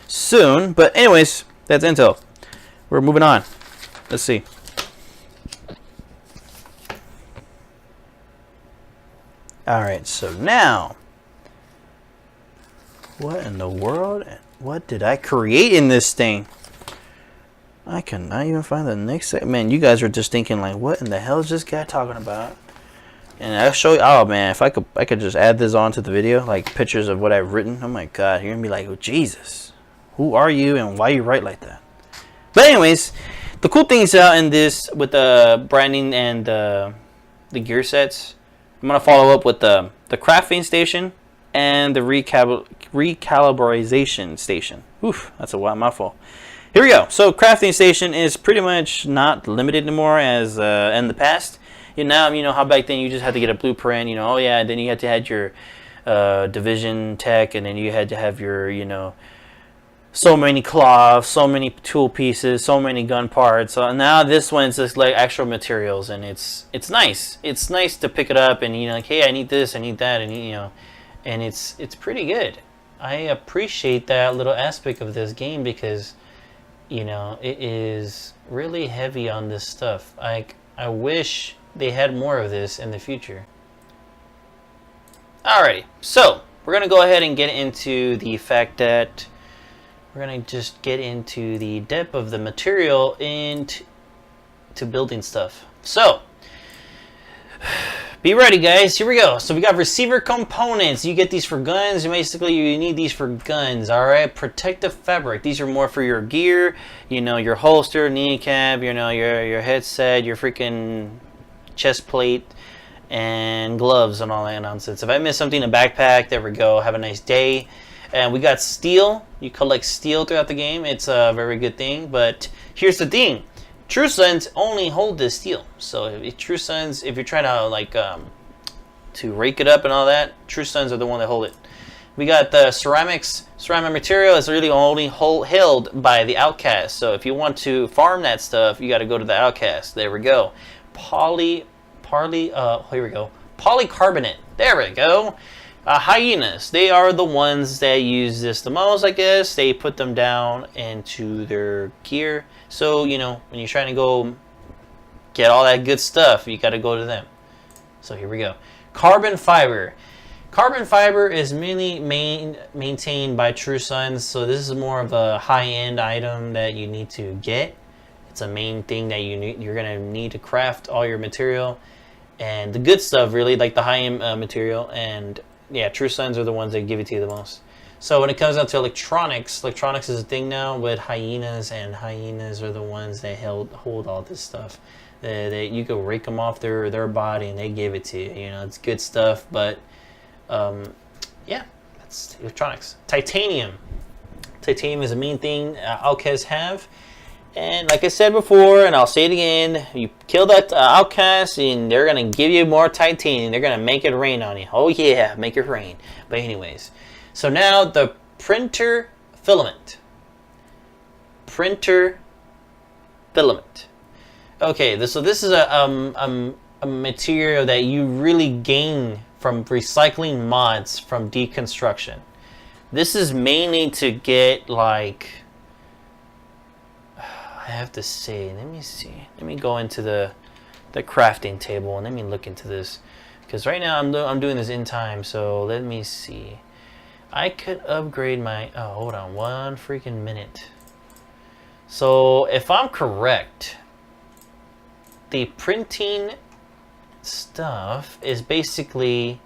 soon. But anyways, that's Intel. We're moving on. Let's see. Alright, so now, what in the world? What did I create in this thing? I cannot even find the next segment. Man, you guys are just thinking like, what in the hell is this guy talking about? And I'll show you. Oh man, if I could just add this onto the video, like pictures of what I've written. Oh my God, you're gonna be like, oh, Jesus, who are you and why you write like that? But anyways, the cool things out in this with the branding and the gear sets. I'm gonna follow up with the crafting station and the recalibration station. Oof, that's a wild mouthful. Here we go. So crafting station is pretty much not limited anymore as in the past. You know how back then you just had to get a blueprint. You know, oh yeah, then you had to have your division tech, and then you had to have your so many cloths, so many tool pieces, so many gun parts. So now this one's just like actual materials, and it's nice. It's nice to pick it up and like, hey, I need this, I need that, and and it's pretty good. I appreciate that little aspect of this game because it is really heavy on this stuff. I wish they had more of this in the future. Alrighty, so we're gonna go ahead and get into the fact that we're going to just get into the depth of the material into building stuff. So, be ready guys, here we go. So we got receiver components. You get these for guns. Basically, you need these for guns, alright? Protective fabric. These are more for your gear, your holster, kneecap, your headset, your freaking chest plate, and gloves and all that nonsense. If I missed something, a backpack, there we go. Have a nice day. And we got steel. You collect steel throughout the game. It's a very good thing. But here's the thing. True Sons only hold this steel. So if True Sons, if you're trying to to rake it up and all that, True Sons are the one that hold it. We got the ceramic material is really only held by the Outcast. So if you want to farm that stuff, you got to go to the Outcast. There we go. Here we go. Polycarbonate. There we go. Hyenas, they are the ones that use this the most, I guess. They put them down into their gear. So, when you're trying to go get all that good stuff, you got to go to them. So here we go. Carbon fiber. Carbon fiber is mainly maintained by True Sons. So this is more of a high-end item that you need to get. It's a main thing that you're going to need to craft all your material. And the good stuff, really, like the high-end material. And yeah, True Sons are the ones that give it to you the most. So when it comes down to electronics is a thing now with hyenas, and hyenas are the ones that hold all this stuff. You can rake them off their body and they give it to you. It's good stuff, but yeah, that's electronics. Titanium. Titanium is a main thing Outcasts have. And like I said before, and I'll say it again, you kill that Outcast and they're going to give you more titanium. They're going to make it rain on you. Oh yeah, make it rain. But anyways, so now the printer filament. Printer filament. Okay, so this is a material that you really gain from recycling mods from deconstruction. This is mainly to get I have to say, let me see. Let me go into the crafting table and let me look into this, because right now I'm doing this in time. So let me see. I could upgrade my. Oh, hold on one freaking minute. So if I'm correct, the printing stuff is basically.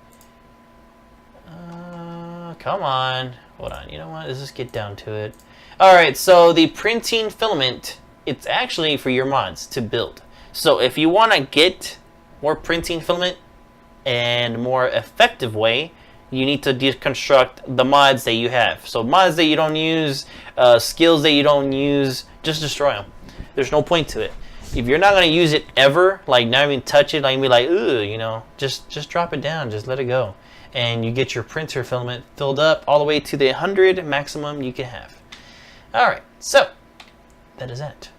Come on, hold on. You know what? Let's just get down to it. All right. So the printing filament. It's actually for your mods to build. So if you want to get more printing filament and more effective way, You need to deconstruct the mods that you have. So mods that you don't use, skills that you don't use, just destroy them. There's no point to it. If you're not going to use it ever, like not even touch it, like be like, ugh, you know, just drop it down, just let it go. And you get your printer filament filled up all the way to the 100 maximum you can have. Alright, so that is it.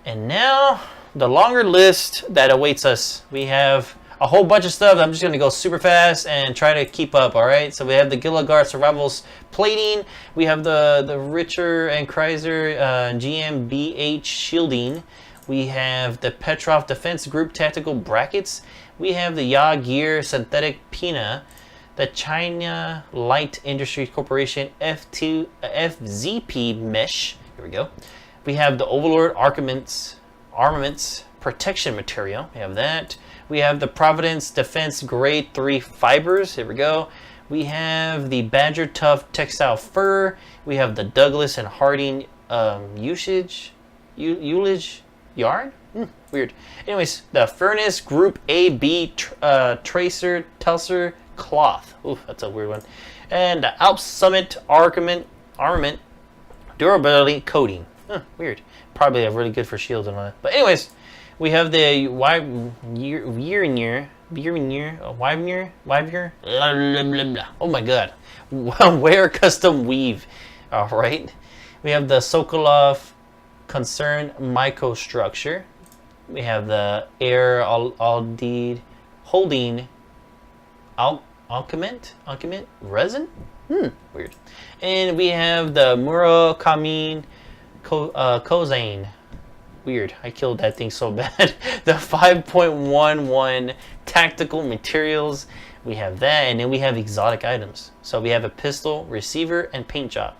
And now, the longer list that awaits us. We have a whole bunch of stuff. I'm just going to go super fast and try to keep up, alright? So we have the Gilligard Survivals Plating. We have the Richter and Kreiser GmbH Shielding. We have the Petrov Defense Group Tactical Brackets. We have the Ya Gear Synthetic Pina. The China Light Industries Corporation FZP Mesh. Here we go. We have the Overlord Armaments Protection Material. We have that. We have the Providence Defense Grade 3 Fibers. Here we go. We have the Badger Tough Textile Fur. We have the Douglas and Harding Ullage Yarn? Weird. Anyways, the Furnace Group AB Tracer Tulser Cloth. Ooh, that's a weird one. And the Alps Summit Armament Durability Coating. Weird. Probably really good for shields and all that. But anyways, we have the Wyvernir. Oh my god. Wear Custom Weave. Alright. We have the Sokolov Concern Microstructure. We have the Air Aldeed Holding Alchemint Resin? Weird. And we have the Murakami Kozane. Weird. I killed that thing so bad. The 5.11 Tactical Materials. We have that. And then we have exotic items. So we have a pistol, receiver, and paint job.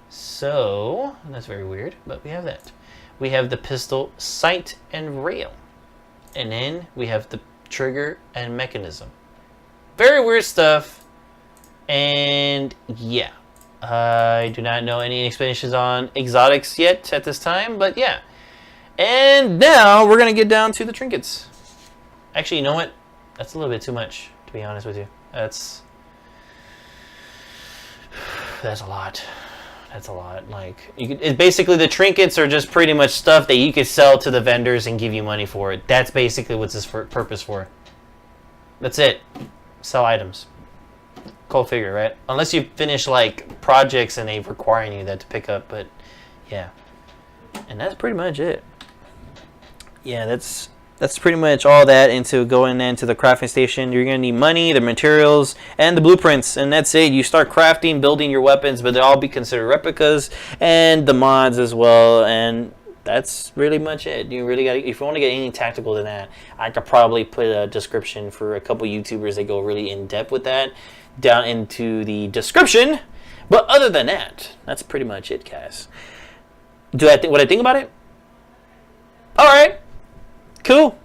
So, that's very weird, but we have that. We have the pistol, sight, and rail. And then we have the trigger and mechanism. Very weird stuff. And yeah, I do not know any explanations on exotics yet at this time, but yeah. And now we're going to get down to the trinkets. Actually, you know what? That's a little bit too much, to be honest with you. That's a lot. That's a lot. Like, basically the trinkets are just pretty much stuff that you could sell to the vendors and give you money for it. That's basically what's this purpose for. That's it. Sell items. Cool figure, right? Unless you finish like projects and they requiring you that to pick up, but yeah. And that's pretty much it. Yeah, that's pretty much all that into going into the crafting station. You're going to need money, the materials, and the blueprints, and that's it. You start crafting, building your weapons, but they'll all be considered replicas, and the mods as well, and that's really much it. You really got, if you want to get anything tactical than that, I could probably put a description for a couple YouTubers that go really in depth with that down into the description. But other than that, that's pretty much it, guys. What I think about it? All right. Cool.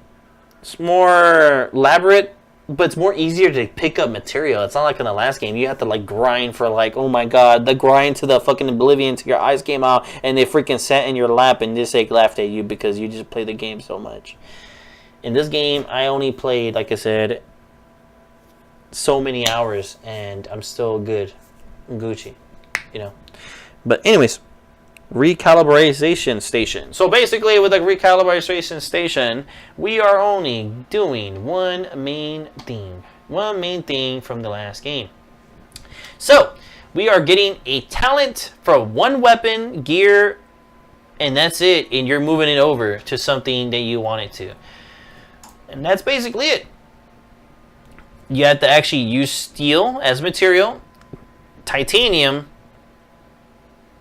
It's more elaborate, but it's more easier to pick up material. It's not like in the last game. You have to like grind for like, oh my god, the grind to the fucking oblivion till your eyes came out and they freaking sat in your lap and just like laughed at you because you just played the game so much. In this game, I only played, like I said, so many hours and I'm still good. I'm Gucci, you know. But anyways. Recalibration station. So basically with the recalibration station, we are only doing one main thing from the last game. So we are getting a talent for one weapon, gear, and that's it, and you're moving it over to something that you want it to. And that's basically it. You have to actually use steel as material, titanium,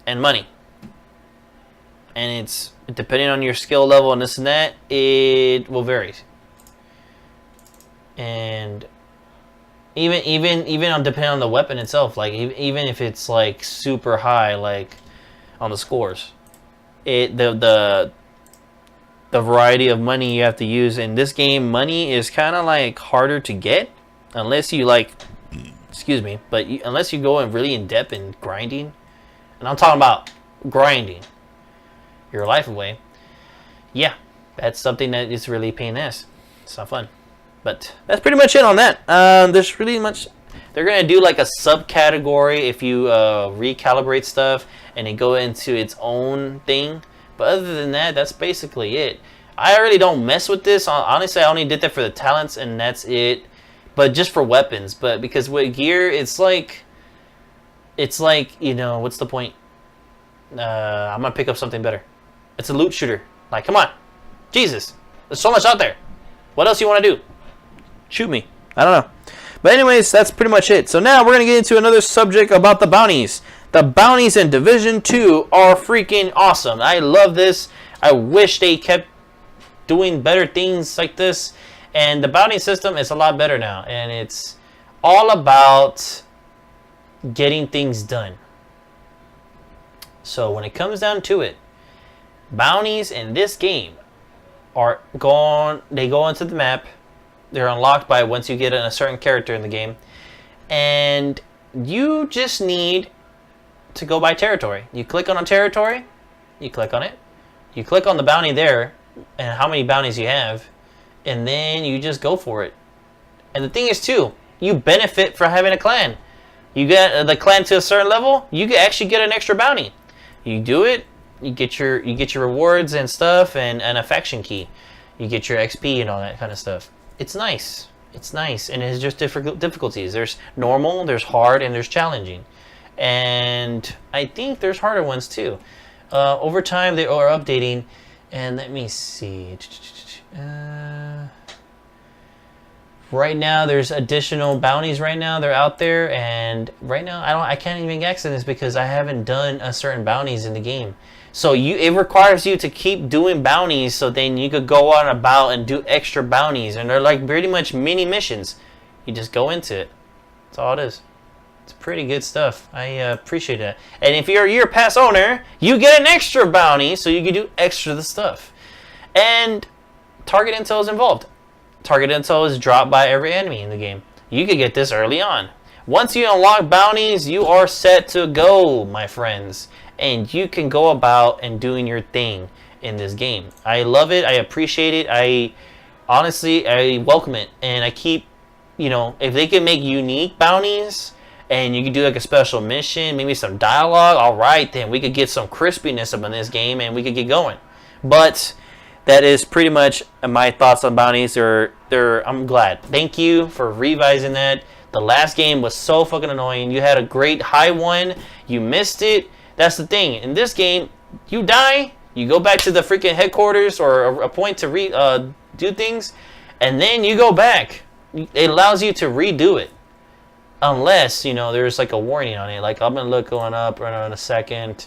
and money. And it's depending on your skill level and this and that, it will vary. And even on depending on the weapon itself, like even if it's like super high, like on the scores, the variety of money you have to use in this game, money is kind of like harder to get unless you like, excuse me, but unless you go in really in depth in grinding, and I'm talking about grinding your life away. Yeah, that's something that is really a pain in the ass. It's not fun. But that's pretty much it on that. There's They're gonna do like a subcategory if you recalibrate stuff and it go into its own thing. But other than that, that's basically it. I really don't mess with this. Honestly, I only did that for the talents and that's it. But just for weapons. But because with gear, it's like, you know, what's the point? I'm gonna pick up something better. It's a loot shooter. Like, come on, Jesus, there's so much out there. What else you want to do? Shoot me. I don't know. But anyways, that's pretty much it. So now we're gonna get into another subject about the bounties. The bounties in Division 2 are freaking awesome. I love this. I wish they kept doing better things like this. And the bounty system is a lot better now. And it's all about getting things done. So when it comes down to it, bounties in this game are they go into the map. They're unlocked by once you get a certain character in the game. And you just need to go by territory. You click on a territory, you click on it, you click on the bounty there and how many bounties you have, and then you just go for it. And the thing is too, you benefit from having a clan. You get the clan to a certain level, you can actually get an extra bounty. You do it, you get your rewards and stuff, and a faction key. You get your XP and all that kind of stuff. It's nice. It's nice, and it's just difficulties. There's normal, there's hard, and there's challenging. And I think there's harder ones too. Over time, they are updating. And let me see. Right now, there's additional bounties. Right now, they're out there, and right now, I can't even access this because I haven't done a certain bounties in the game. So it requires you to keep doing bounties, so then you could go on about and do extra bounties, and they're like pretty much mini missions. You just go into it. That's all it is. It's pretty good stuff. I appreciate that. And if you're a year pass owner, you get an extra bounty, so you can do extra stuff. And target intel is involved. Target intel is dropped by every enemy in the game. You could get this early on. Once you unlock bounties, you are set to go, my friends. And you can go about and doing your thing in this game. I love it. I appreciate it. I welcome it. And I keep, you know, if they can make unique bounties and you can do like a special mission, maybe some dialogue, all right, then we could get some crispiness up in this game and we could get going. But that is pretty much my thoughts on bounties. I'm glad. Thank you for revising that. The last game was so fucking annoying. You had a great high one. You missed it. That's the thing. In this game, you die, you go back to the freaking headquarters or a point to do things, and then you go back. It allows you to redo it. Unless, you know, there's like a warning on it. Like, I'm going to look going up right in a second.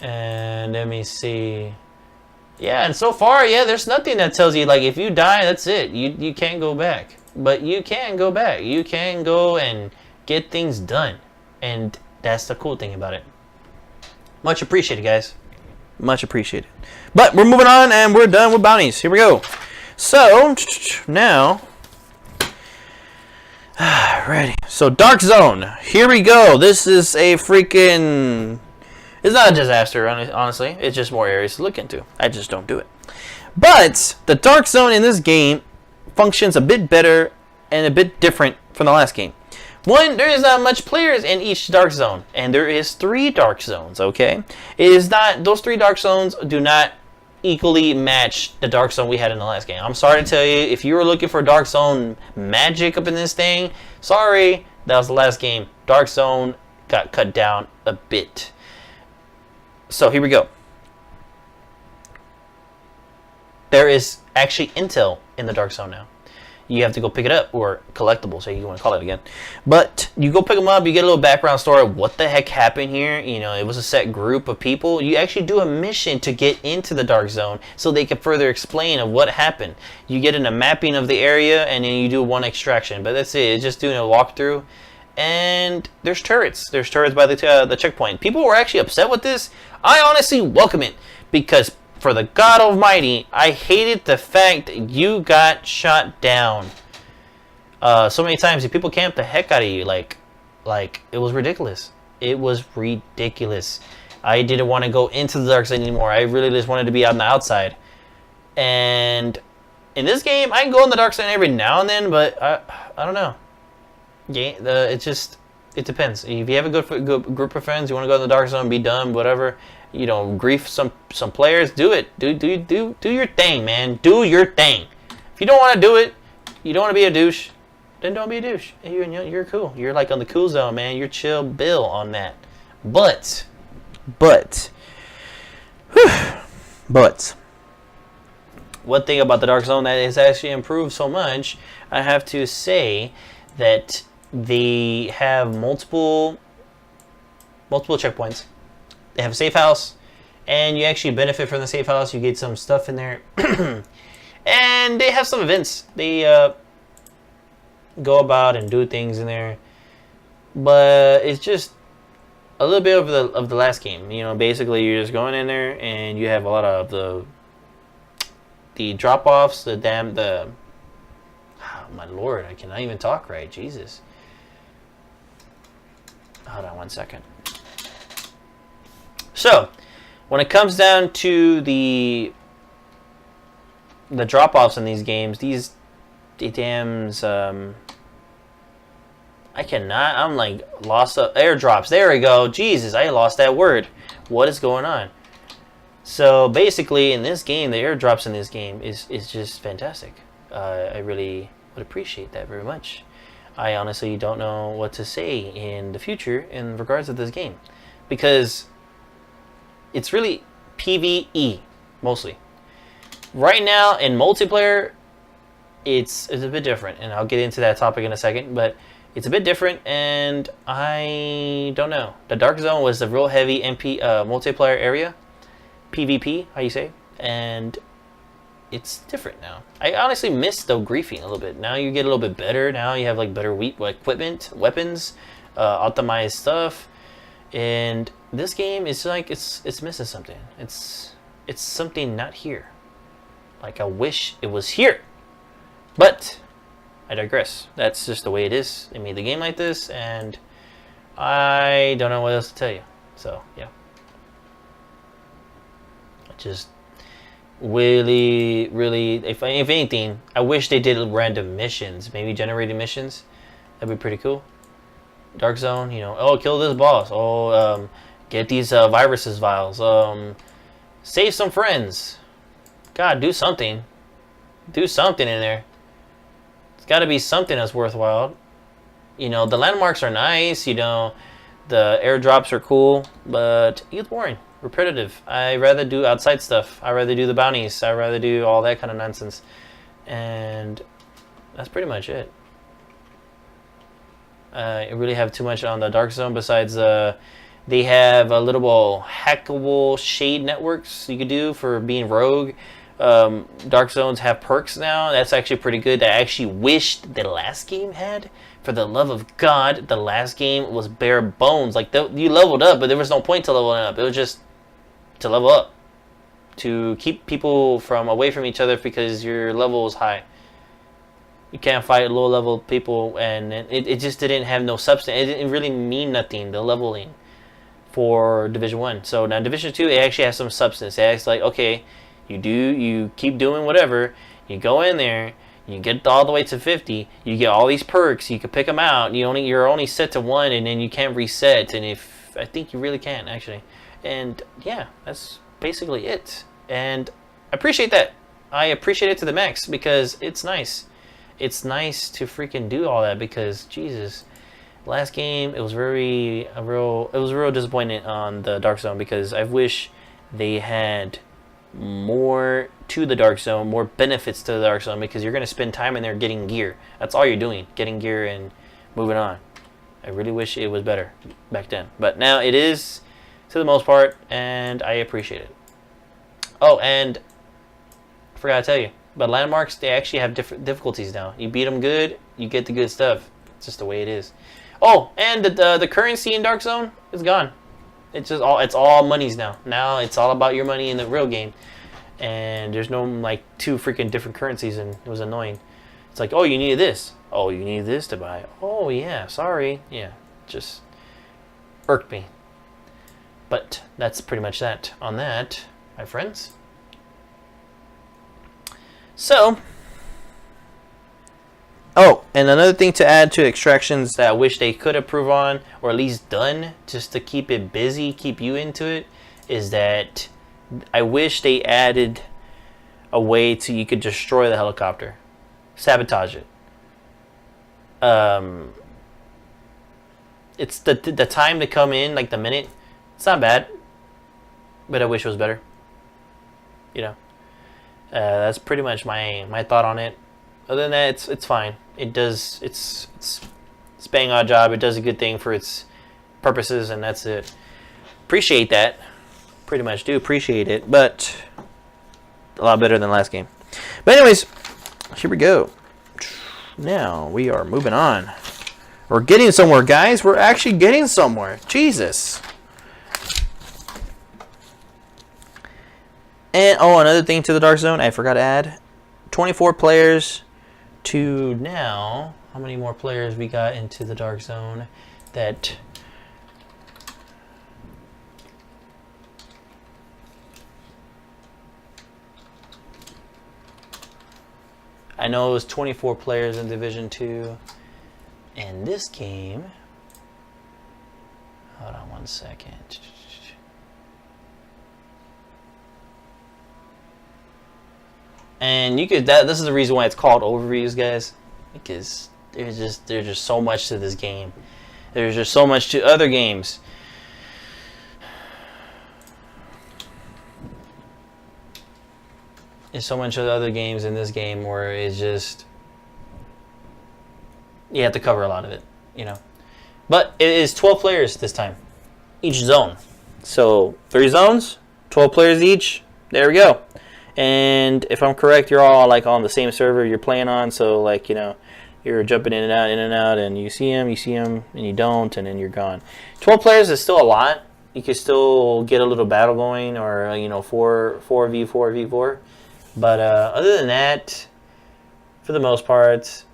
And let me see. Yeah, and so far, yeah, there's nothing that tells you, like, if you die, that's it. You can't go back. But you can go back. You can go and get things done. And that's the cool thing about it. Much appreciated, guys. Much appreciated. But we're moving on, and we're done with bounties. Here we go. So, now... Ready. So, Dark Zone. Here we go. This is a freaking... It's not a disaster, honestly. It's just more areas to look into. I just don't do it. But, the Dark Zone in this game functions a bit better and a bit different from the last game. One, there is not much players in each Dark Zone, and there is 3 Dark Zones, okay? It is not, those 3 Dark Zones do not equally match the Dark Zone we had in the last game. I'm sorry to tell you, if you were looking for Dark Zone magic up in this thing, sorry, that was the last game. Dark Zone got cut down a bit. So here we go. There is actually intel in the Dark Zone now. You have to go pick it up, or collectibles, so you want to call it again. But you go pick them up, you get a little background story of what the heck happened here. You know, it was a set group of people. You actually do a mission to get into the Dark Zone so they can further explain of what happened. You get in a mapping of the area, and then you do one extraction. But that's it. It's just doing a walkthrough. And there's turrets. There's turrets by the checkpoint. People were actually upset with this. I honestly welcome it, because for the God Almighty, I hated the fact that you got shot down so many times. People camped the heck out of you. Like it was ridiculous. It was ridiculous. I didn't want to go into the dark side anymore. I really just wanted to be on the outside. And in this game, I can go in the dark side every now and then, but I don't know. It depends. If you have a good group of friends, you want to go in the dark zone, be dumb, whatever. You know, grief some players. Do it. Do your thing, man. Do your thing. If you don't want to do it, you don't want to be a douche, then don't be a douche. You're cool. You're like on the cool zone, man. You're chill, Bill, on that. But, one thing about the dark zone that has actually improved so much, I have to say that they have multiple checkpoints. They have a safe house, and you actually benefit from the safe house. You get some stuff in there, and they have some events. They go about and do things in there, but it's just a little bit of the last game. You know, basically you're just going in there, and you have a lot of the drop-offs, oh my lord, I cannot even talk right. Jesus. Hold on one second. So, when it comes down to the drop-offs in these games, the dams, I cannot, I'm like lost of airdrops. There we go. Jesus, I lost that word. What is going on? So basically, in this game, the airdrops in this game is just fantastic. I really would appreciate that very much. I honestly don't know what to say in the future in regards to this game, because it's really PvE mostly. Right now in multiplayer, it's a bit different, and I'll get into that topic in a second. But it's a bit different, and I don't know. The Dark Zone was a real heavy multiplayer area. PvP, how you say, and it's different now. I honestly miss the griefing a little bit. Now you get a little bit better. Now you have like better equipment, weapons, optimized stuff, and this game is like it's missing something. It's something not here. Like I wish it was here, but I digress. That's just the way it is. They made the game like this, and I don't know what else to tell you. So yeah. Just really, if anything, I wish they did random missions, maybe generated missions. That'd be pretty cool. Dark Zone, you know, oh, kill this boss. Oh, get these viruses vials. Save some friends. God, do something. Do something in there. It's got to be something that's worthwhile. You know, the landmarks are nice. You know, the airdrops are cool, but it gets boring. Repetitive. I rather do outside stuff. I rather do the bounties. I rather do all that kind of nonsense, and that's pretty much it. I really have too much on the Dark Zone. Besides, they have a little hackable shade networks you could do for being rogue. Dark Zones have perks now. That's actually pretty good. I actually wished the last game had. For the love of God, the last game was bare bones. Like you leveled up, but there was no point to leveling up. It was just to level up, to keep people from away from each other because your level is high. You can't fight low level people, and it just didn't have no substance. It didn't really mean nothing, the leveling for Division 1. So now Division 2, it actually has some substance. It's like, okay, you keep doing whatever, you go in there, you get all the way to 50, you get all these perks, you can pick them out, you're only set to 1, and then you can't reset, and I think you really can actually. And yeah, that's basically it. And I appreciate that. I appreciate it to the max, because it's nice. It's nice to freaking do all that, because Jesus, last game it was real disappointing on the Dark Zone, because I wish they had more to the Dark Zone, more benefits to the Dark Zone, because you're going to spend time in there getting gear. That's all you're doing, getting gear and moving on. I really wish it was better back then, but now it is to the most part, and I appreciate it. Oh, and I forgot to tell you, but landmarks, they actually have different difficulties now. You beat them good, you get the good stuff. It's just the way it is. Oh, and the currency in Dark Zone is gone. It's all monies now. Now it's all about your money in the real game, and there's no like two freaking different currencies, and it was annoying. It's like, oh, you need this. Oh, you need this to buy. Oh yeah, sorry. Yeah, just irked me. But that's pretty much that on that, my friends. So, oh, And another thing to add to extractions that I wish they could improve on, or at least done, just to keep it busy, keep you into it, is that I wish they added a way to you could destroy the helicopter, sabotage it. It's the time to come in, like the minute. It's not bad, but I wish it was better. You know, that's pretty much my thought on it. Other than that, it's fine. It does it's bang on job. It does a good thing for its purposes, and that's it. Appreciate that. Pretty much do appreciate it, but a lot better than last game. But anyways, here we go. Now we are moving on. We're getting somewhere, guys. We're actually getting somewhere. Jesus. And oh, another thing to the Dark Zone I forgot to add. 24 players to now. How many more players we got into the Dark Zone? That I know it was 24 players in Division 2. In this game, hold on one second. And you could this is the reason why it's called overviews, guys, because there's just so much to this game. There's just so much to other games. There's so much of other games in this game where it's just you have to cover a lot of it, you know. But it is 12 players this time, each zone. So 3 zones, 12 players each. There we go. And if I'm correct, you're all like on the same server you're playing on. So like, you know, you're jumping in and out, and you see them, and you don't, and then you're gone. 12 players is still a lot. You can still get a little battle going, or you know, 4v4. But other than that, for the most part,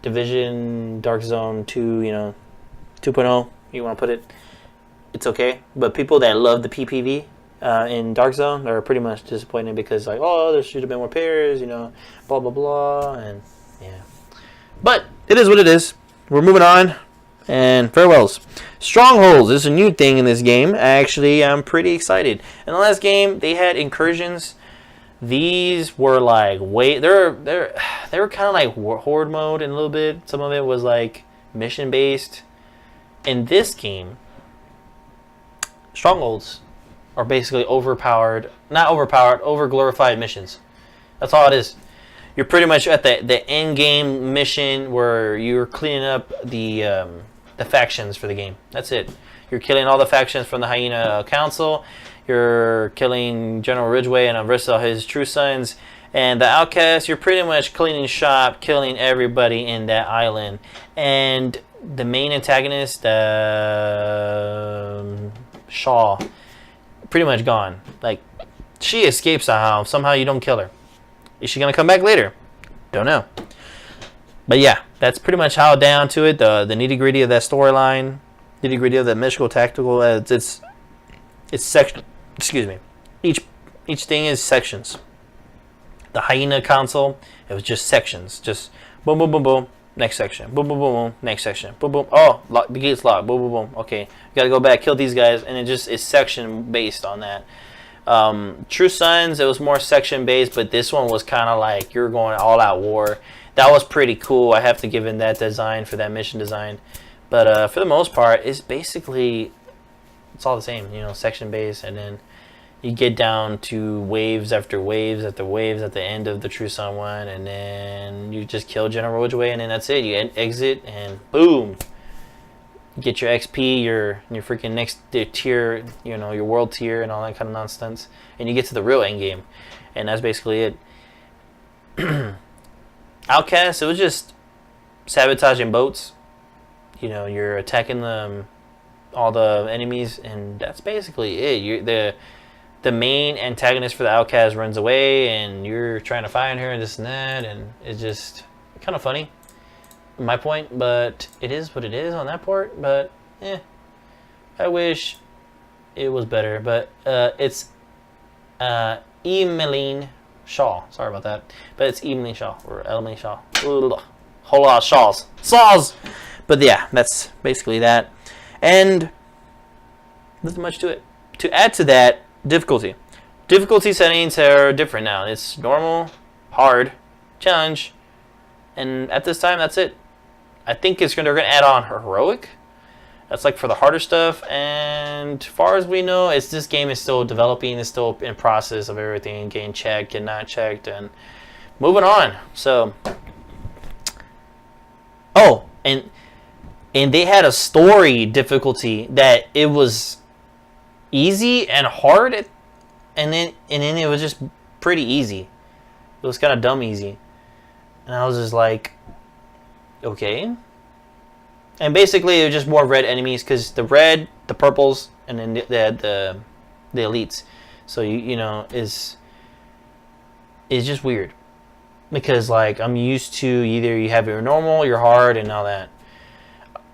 Division, Dark Zone 2, you know, 2.0, you want to put it, it's okay. But people that love the PPV in Dark Zone are pretty much disappointed because, like, oh, there should have been more players, you know, blah, blah, blah, and yeah. But it is what it is. We're moving on, and farewells. Strongholds is a new thing in this game. Actually, I'm pretty excited. In the last game, they had incursions. These were like they were kind of like horde mode in a little bit. Some of it was like mission based. In this game, strongholds are basically over glorified missions. That's all it is. You're pretty much at the end game mission where you're cleaning up the factions for the game. That's it. You're killing all the factions from the Hyena Council. You're killing General Ridgway and Arissa, his true sons, and the Outcasts. You're pretty much cleaning shop, killing everybody in that island. And the main antagonist, Shaw, pretty much gone. Like, she escapes somehow. Somehow you don't kill her. Is she gonna come back later? Don't know. But yeah, that's pretty much how down to it. The nitty gritty of that storyline, nitty gritty of the mystical tactical. It's section. Excuse me. Each thing is sections. The Hyena Council, it was just sections. Just boom, boom, boom, boom. Next section. Boom, boom, boom, boom. Next section. Boom, boom. Oh, the gate's locked. Boom, boom, boom. Okay, you gotta go back, kill these guys, and it just is section based on that. True Sons, it was more section based, but this one was kind of like you're going all out war. That was pretty cool. I have to give in that design for that mission design. But for the most part, it's basically it's all the same, you know, section based, and then you get down to waves after waves after waves at the end of the True Sun one, and then you just kill General Ridgway, and then that's it. You exit, and boom, you get your XP, your freaking next tier, you know, your world tier, and all that kind of nonsense, and you get to the real end game, and that's basically it. Outcast, it was just sabotaging boats. You know, you're attacking all the enemies, and that's basically it. The main antagonist for the Outcast runs away, and you're trying to find her and this and that, and it's just kind of funny. My point, but it is what it is on that part. But I wish it was better. But it's Emmeline Shaw. Sorry about that. But it's Evening Shaw or Element Shaw. Ugh. Whole lot of Shaws. Saws! But yeah, that's basically that. And nothing much to it. To add to that, difficulty. Difficulty settings are different now. It's normal, hard, challenge, and at this time, that's it. I think they're gonna add on heroic. That's like for the harder stuff. And as far as we know, this game is still developing. It's still in process of everything getting checked and not checked and moving on. So, oh, and they had a story difficulty that it was easy and hard, and then it was just pretty easy. It was kind of dumb easy, and I was just like, okay. And basically, it was just more red enemies because the red, the purples, and then the elites. So you know is just weird because like I'm used to either you have your normal, your hard, and all that.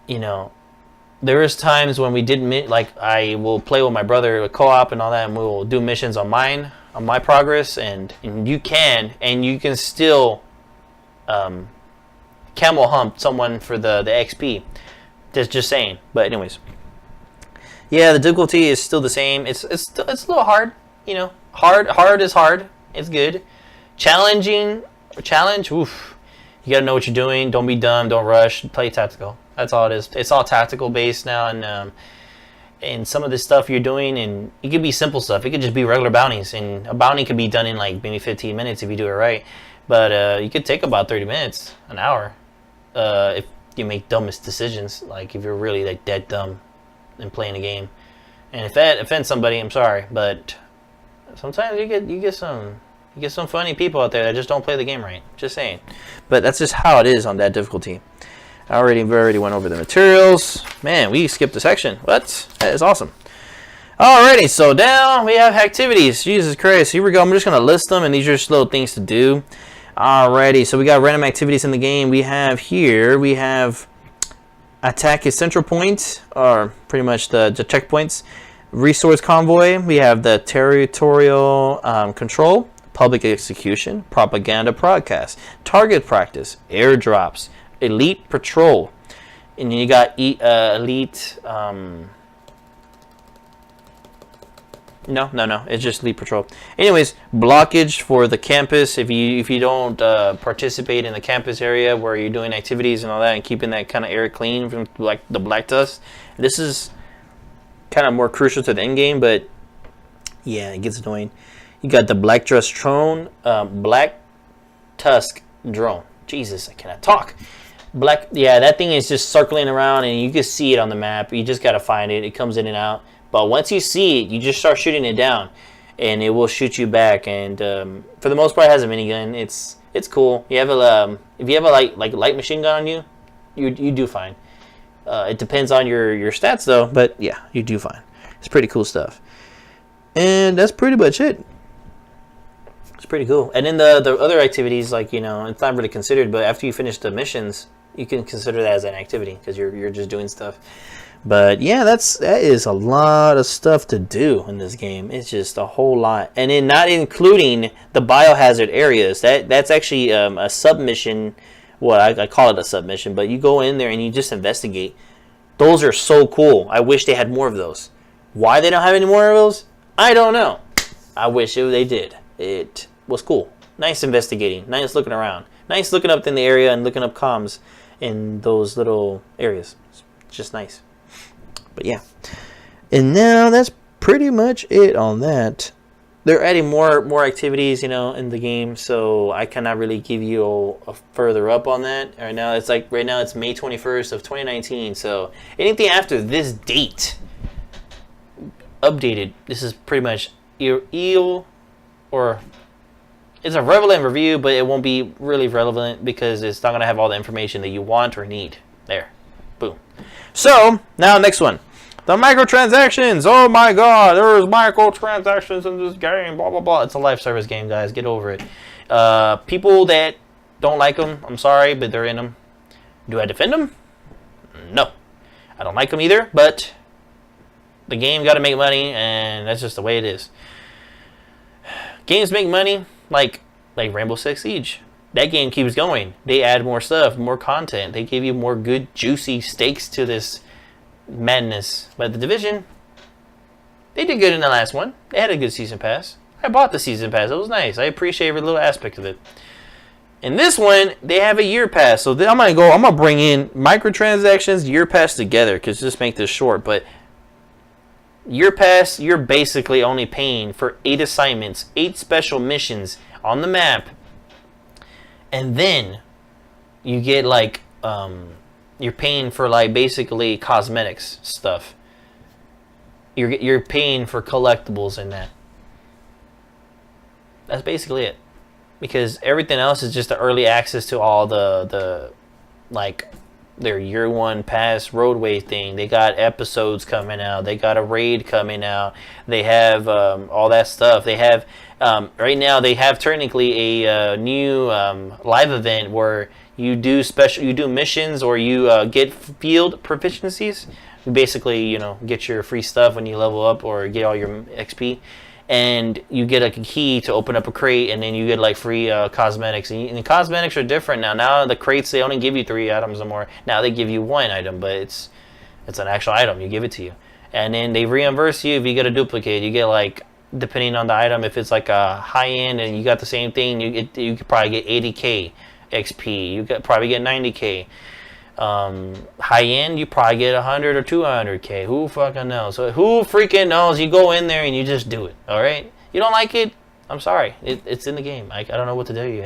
You know, there is times when we did like I will play with my brother, co-op and all that, and we will do missions on my progress, and you can still camel hump someone for the XP. Just saying. But anyways, yeah, the difficulty is still the same. It's a little hard, you know. Hard is hard. It's good. Challenge. Oof. You gotta know what you're doing. Don't be dumb. Don't rush. Play tactical. That's all it is. It's all tactical based now, and some of this stuff you're doing, and it could be simple stuff. It could just be regular bounties, and a bounty could be done in like maybe 15 minutes if you do it right. But you could take about 30 minutes, an hour, if you make dumbest decisions. Like if you're really like dead dumb and playing a game, and if that offends somebody, I'm sorry, but sometimes you get some funny people out there that just don't play the game right. Just saying. But that's just how it is on that difficulty. We already went over the materials. Man, we skipped a section. What? That is awesome. Alrighty, so down we have activities. Jesus Christ, here we go. I'm just gonna list them, and these are just little things to do. Alrighty, so we got random activities in the game. We have attack a central point, or pretty much the checkpoints. Resource convoy. We have the territorial control, public execution, propaganda broadcast, target practice, airdrops, elite patrol, and then you got elite. No. It's just elite patrol. Anyways, blockage for the campus. If you don't participate in the campus area where you're doing activities and all that, and keeping that kind of air clean from like the black dust. This is kind of more crucial to the end game, but yeah, it gets annoying. You got the black tusk drone. Jesus, I cannot talk. That thing is just circling around, and you can see it on the map. You just gotta find it. It comes in and out. But once you see it, you just start shooting it down, and it will shoot you back. And for the most part, it has a minigun. It's cool. You have if you have a light machine gun on you, you do fine. It depends on your stats though. But yeah, you do fine. It's pretty cool stuff. And that's pretty much it. It's pretty cool. And then the other activities, like, you know, it's not really considered, but after you finish the missions, you can consider that as an activity because you're just doing stuff. But yeah, that is a lot of stuff to do in this game. It's just a whole lot, and then not including the biohazard areas. That's actually a submission. Well, I call it a submission, but you go in there and you just investigate. Those are so cool. I wish they had more of those. Why they don't have any more of those, I don't know. I wish they did. It was cool. Nice investigating. Nice looking around. Nice looking up in the area and looking up comms in those little areas. It's just nice. But yeah, and now that's pretty much it on that. They're adding more activities, you know, in the game, so I cannot really give you a further up on that. Right now it's May 21st of 2019, so anything after this date updated, this is pretty much or it's a relevant review, but it won't be really relevant because it's not going to have all the information that you want or need. There. Boom. So, now next one. The microtransactions. Oh my god, there's microtransactions in this game. Blah, blah, blah. It's a live service game, guys. Get over it. People that don't like them, I'm sorry, but they're in them. Do I defend them? No. I don't like them either, but the game got to make money, and that's just the way it is. Games make money. like Rainbow Six Siege. That game keeps going. They add more stuff, more content. They give you more good, juicy stakes to this madness. But the Division, they did good in the last one. They had a good season pass. I bought the season pass. It was nice. I appreciate every little aspect of it. In this one, they have a year pass. So I'm gonna bring in microtransactions, year pass together, because just make this short. But year pass, you're basically only paying for 8 assignments, 8 special missions on the map, and then you get like you're paying for like basically cosmetics stuff. You're paying for collectibles in that. That's basically it. Because everything else is just the early access to all the like their year 1 pass roadway thing. They got episodes coming out. They got a raid coming out. They have all that stuff. They have right now they have technically a new live event where you do missions or you get field proficiencies. You basically get your free stuff when you level up or get all your XP. And you get like a key to open up a crate, and then you get like free cosmetics. And the cosmetics are different now. Now the crates, they only give you 3 items or more. Now they give you 1 item, but it's an actual item. You give it to you, and then they reimburse you if you get a duplicate. You get like, depending on the item, if it's like a high end and you got the same thing, you could probably get 80k XP. You could probably get 90k. High end, you probably get 100 or 200k. Who fucking knows? So who freaking knows? You go in there and you just do it. All right. You don't like it? I'm sorry. It's in the game. I don't know what to tell you.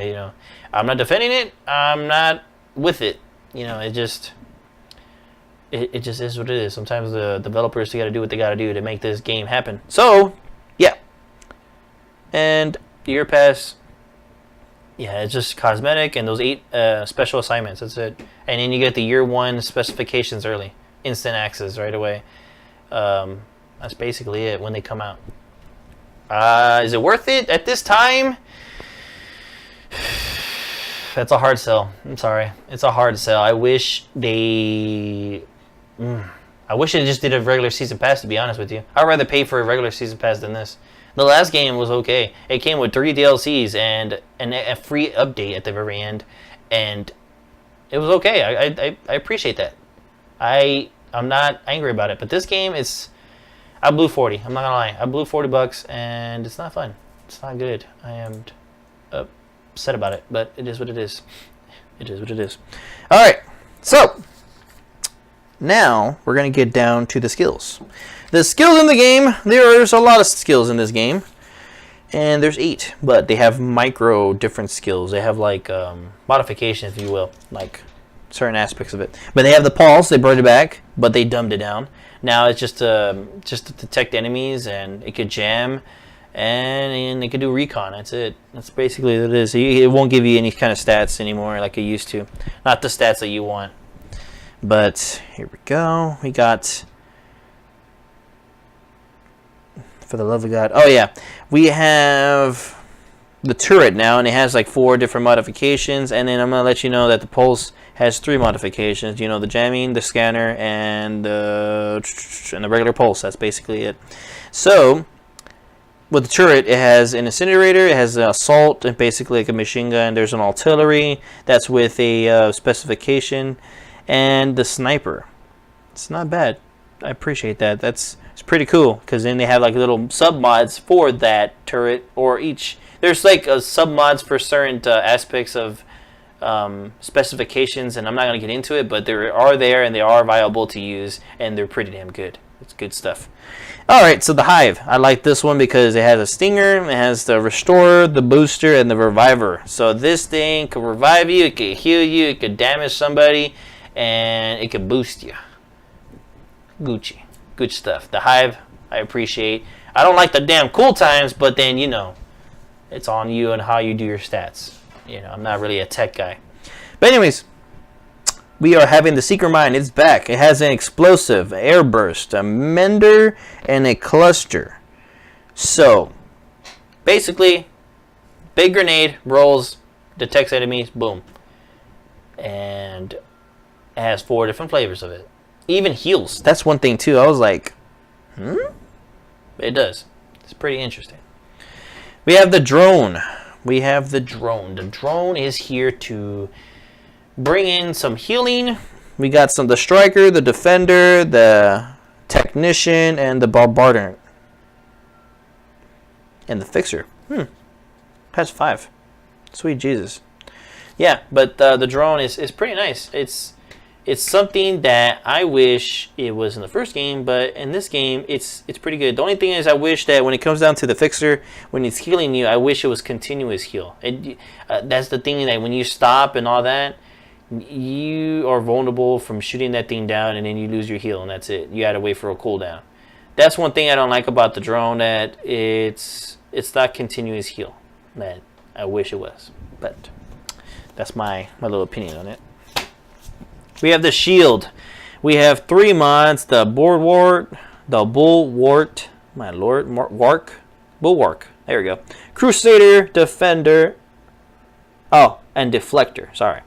I'm not defending it. I'm not with it. It just is what it is. Sometimes the developers got to do what they got to do to make this game happen. So yeah. And year pass. Yeah, it's just cosmetic and those 8 special assignments. That's it. And then you get the year 1 specifications early. Instant access right away. That's basically it when they come out. Is it worth it at this time? That's a hard sell. I'm sorry. It's a hard sell. I wish they just did a regular season pass, to be honest with you. I'd rather pay for a regular season pass than this. The last game was okay. It came with 3 DLCs and a free update at the very end, and it was okay. I appreciate that. I'm not angry about it. But this game I blew 40. I'm not gonna lie. I blew $40 and it's not fun. It's not good. I am upset about it, but it is what it is. It is what it is. All right. So now we're gonna get down to the skills. The skills in the game, there's a lot of skills in this game, and there's 8, but they have micro different skills. They have like modifications, if you will, like certain aspects of it. But they have the pulse, they brought it back, but they dumbed it down. Now it's just to detect enemies, and it could jam, and it could do recon. That's it. That's basically what it is. It won't give you any kind of stats anymore like it used to. Not the stats that you want. But here we go. We got... For the love of God. Oh, yeah. We have the turret now, and it has like 4 different modifications. And then I'm going to let you know that the pulse has 3 modifications. The jamming, the scanner, and the regular pulse. That's basically it. So, with the turret, it has an incinerator, it has an assault, and basically like a machine gun. There's an artillery. That's with a specification. And the sniper. It's not bad. I appreciate that. It's pretty cool, because then they have like little sub mods for that turret, or each. There's like sub mods for certain aspects of specifications, and I'm not gonna get into it, but they are there and they are viable to use, and they're pretty damn good. It's good stuff. All right, so the Hive. I like this one because it has a stinger, it has the restorer, the booster, and the reviver. So this thing could revive you, it could heal you, it could damage somebody, and it could boost you. Gucci. Good stuff. The Hive, I appreciate. I don't like the damn cool times, but then, it's on you and how you do your stats. I'm not really a tech guy. But anyways, we are having the Seeker Mine. It's back. It has an explosive, air burst, a mender, and a cluster. So, basically, big grenade, rolls, detects enemies, boom. And it has 4 different flavors of it. Even heals. That's one thing too. I was like, It does. It's pretty interesting. We have the drone. we have the drone. The drone is here to bring in some healing. We got the striker, the defender, the technician, and the bombardant. And the fixer. Has 5. Sweet Jesus. Yeah, but the drone is pretty nice. It's something that I wish it was in the first game, but in this game, it's pretty good. The only thing is I wish that when it comes down to the fixer, when it's healing you, I wish it was continuous heal. That's the thing, that when you stop and all that, you are vulnerable from shooting that thing down, and then you lose your heal, and that's it. You gotta wait for a cooldown. That's one thing I don't like about the drone, that it's not continuous heal. That I wish it was, but that's my little opinion on it. We have the shield. We have 3 mods: the bulwark, the bulwark, my lord, bulwark. There we go. Crusader, defender. Oh, and deflector. Sorry.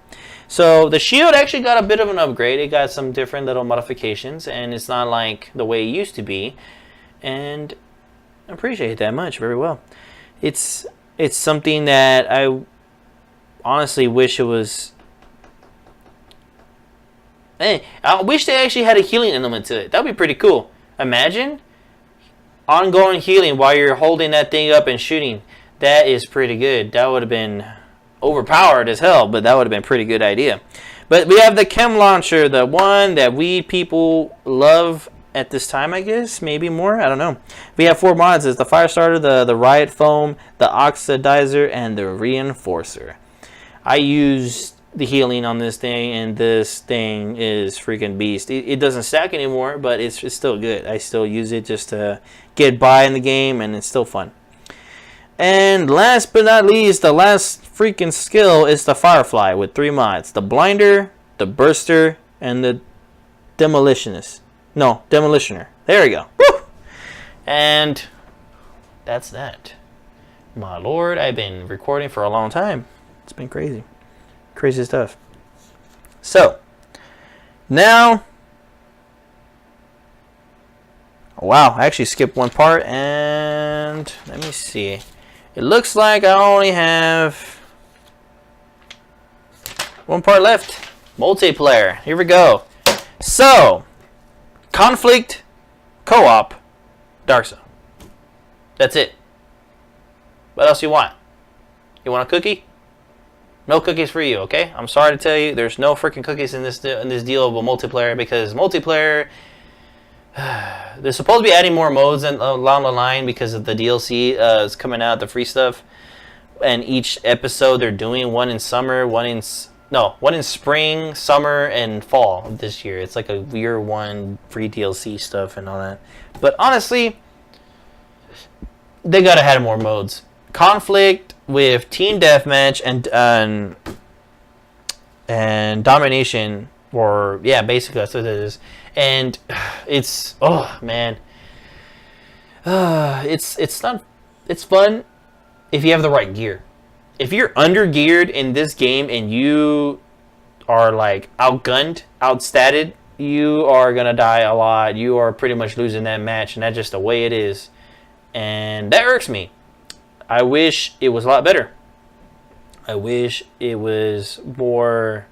So the shield actually got a bit of an upgrade. It got some different little modifications, and it's not like the way it used to be. And I appreciate that much. Very well. It's something that I honestly wish it was. I wish they actually had a healing element to it. That'd be pretty cool. Imagine ongoing healing while you're holding that thing up and shooting. That is pretty good. That would have been overpowered as hell, but that would have been a pretty good idea. But we have the chem launcher, the one that we people love at this time, I guess. Maybe more. I don't know. We have 4 mods. It's the fire starter, the riot foam, the oxidizer, and the reinforcer. I used the healing on this thing, and this thing is freaking beast. It doesn't stack anymore, but it's still good. I still use it just to get by in the game, and it's still fun. And last but not least, the last freaking skill is the Firefly with 3 mods: the blinder, the burster, and the demolitionist. No, demolitioner. There we go. Woo! And that's that. My lord, I've been recording for a long time. It's been crazy. Crazy stuff. So, now, wow, I actually skipped one part, and let me see. It looks like I only have one part left. Multiplayer. Here we go. So, conflict, co-op, Dark Zone. That's it. What else you want? You want a cookie? No cookies for you, okay? I'm sorry to tell you, there's no freaking cookies in this deal of a multiplayer, because multiplayer, they're supposed to be adding more modes along the line because of the DLC is coming out, the free stuff. And each episode they're doing one in summer, one in spring, summer, and fall of this year. It's like a year 1 free DLC stuff and all that. But honestly, they gotta have more modes. Conflict with team deathmatch and domination, or yeah, basically that's what it is. And it's it's fun if you have the right gear. If you're under geared in this game and you are like outgunned, outstatted, you are gonna die a lot. You are pretty much losing that match, and that's just the way it is. And that irks me. I wish it was a lot better. I wish it was more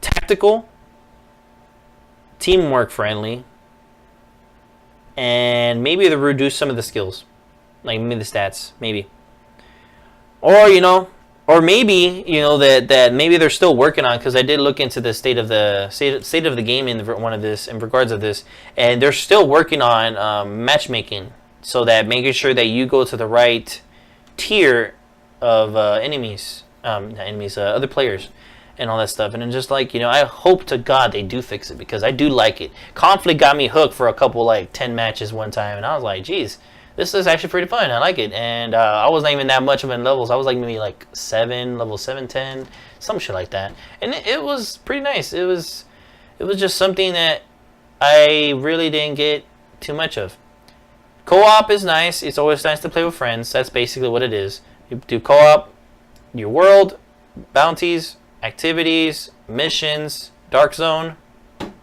tactical, teamwork friendly, and maybe they reduce some of the skills, like maybe the stats, maybe. Or maybe that maybe they're still working on, because I did look into the state of the game in regards of this, and they're still working on matchmaking, so that making sure that you go to the right tier of other players, and all that stuff. And I'm just like, I hope to God they do fix it, because I do like it. Conflict got me hooked for a couple 10 matches one time, and I was like, geez, this is actually pretty fun. I like it. And I wasn't even that much of in levels. I was like maybe level 7, 10, some shit like that. And it was pretty nice. It was just something that I really didn't get too much of. Co-op is nice. It's always nice to play with friends. That's basically what it is. You do co-op, your world, bounties, activities, missions, Dark Zone.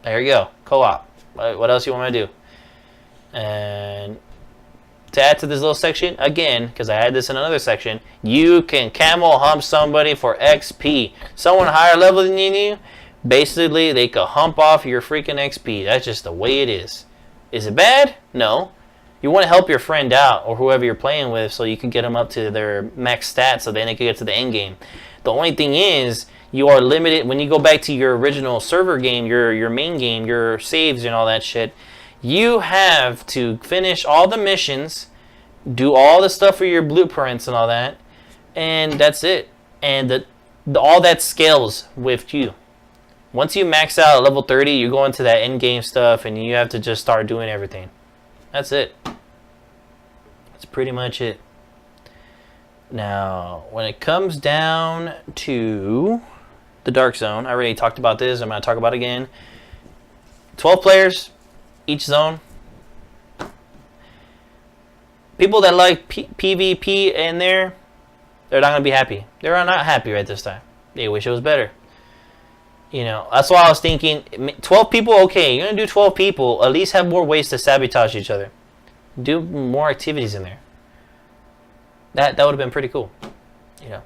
There you go. Co-op. What else you want me to do? And to add to this little section, again, because I had this in another section, you can camel hump somebody for XP. Someone higher level than you, basically, they could hump off your freaking XP. That's just the way it is. Is it bad? No. You want to help your friend out or whoever you're playing with so you can get them up to their max stats so then they can get to the end game. The only thing is, you are limited when you go back to your original server game, your main game, your saves and all that shit. You have to finish all the missions, do all the stuff for your blueprints and all that, and that's it. And all that scales with you. Once you max out at level 30, you go into that end game stuff and you have to just start doing everything. That's it. That's pretty much it. Now, when it comes down to the Dark Zone, I already talked about this. I'm going to talk about it again. 12 players, each zone. People that like PvP in there, they're not going to be happy. They're not happy right this time. They wish it was better. You know, that's why I was thinking 12 people, okay, you're going to do 12 people, at least have more ways to sabotage each other. Do more activities in there. That would have been pretty cool. You know.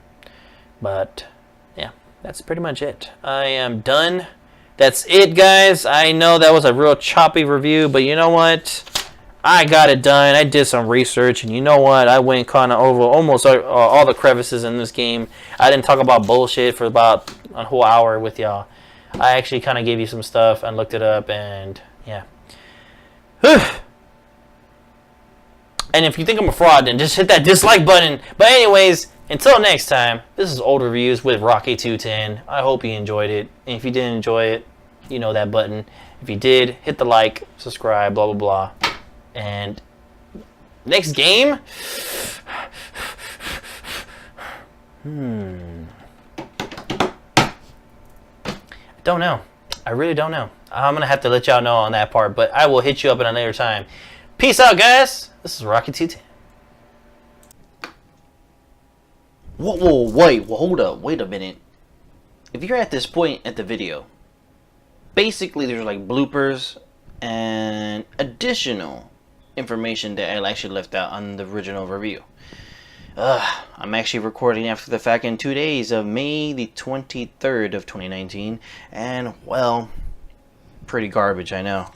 But yeah, that's pretty much it. I am done. That's it, guys. I know that was a real choppy review, but you know what? I got it done. I did some research, and you know what? I went kind of over almost all the crevices in this game. I didn't talk about bullshit for about a whole hour with y'all. I actually kind of gave you some stuff and looked it up, and yeah. And if you think I'm a fraud, then just hit that dislike button. But anyways, until next time, this is Old Reviews with Rocky210. I hope you enjoyed it. And if you didn't enjoy it, you know that button. If you did, hit the like, subscribe, blah, blah, blah. And next game? I don't know. I really don't know. I'm going to have to let y'all know on that part, but I will hit you up at another time. Peace out, guys. This is Rocky210. Wait, hold up. Wait a minute. If you're at this point at the video, basically there's like bloopers and additional information that I actually left out on the original review. I'm actually recording after the fact in 2 days of May the 23rd of 2019, and well, pretty garbage, I know.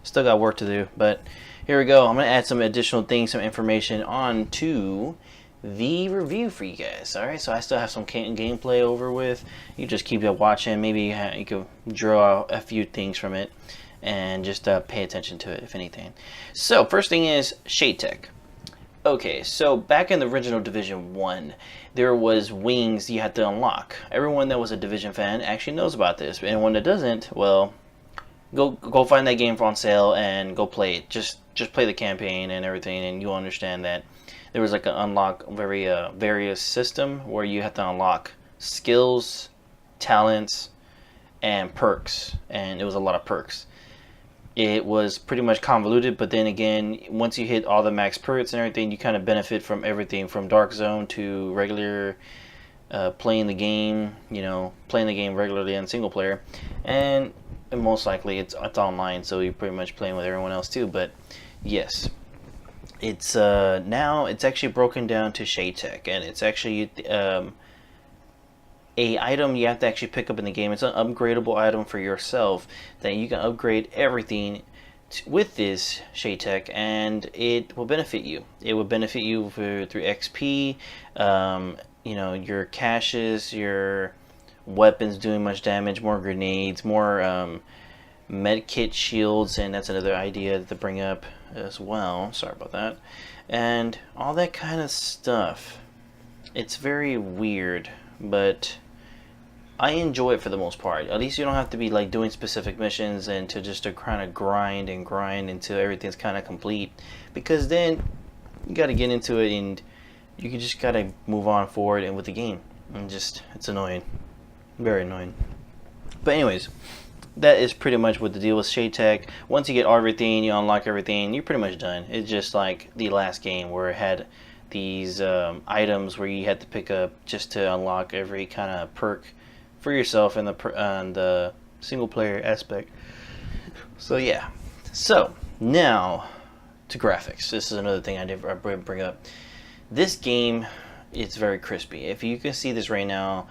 Still got work to do, but here we go. I'm gonna add some additional things, some information onto the review for you guys. Alright, so I still have some gameplay over with. You just keep watching. Maybe you can draw a few things from it and just pay attention to it, if anything. So first thing is Shade Tech. Okay, so back in the original Division 1, there was wings you had to unlock. Everyone that was a Division fan actually knows about this. Anyone that doesn't, well, go find that game on sale and go play it. Just play the campaign and everything, and you'll understand that there was like an unlock various system where you have to unlock skills, talents, and perks, and it was a lot of perks. It was pretty much convoluted, but then again, once you hit all the max perks and everything, you kind of benefit from everything from Dark Zone to regular playing the game, you know, playing the game regularly on single player, and most likely it's online, so you're pretty much playing with everyone else too. But yes, it's now it's actually broken down to Shade Tech, and it's actually a item you have to actually pick up in the game. It's an upgradable item for yourself that you can upgrade everything with this Shade Tech, and it will benefit you. It will benefit you through XP, you know, your caches, your weapons doing much damage, more grenades, more medkit shields, and that's another idea to bring up as well. Sorry about that. And all that kind of stuff. It's very weird, but I enjoy it for the most part. At least you don't have to be like doing specific missions and to just to kind of grind until everything's kind of complete, because then you got to get into it and you can just gotta move on forward and with the game, and just it's annoying, very annoying. But anyways, that is pretty much what the deal with Shade Tech. Once you get everything, you unlock everything, you're pretty much done. It's just like the last game where it had these items where you had to pick up just to unlock every kind of perk for yourself in the single player aspect. So yeah, so now to graphics. This is another thing I did bring up. This game, it's very crispy. If you can see this right now,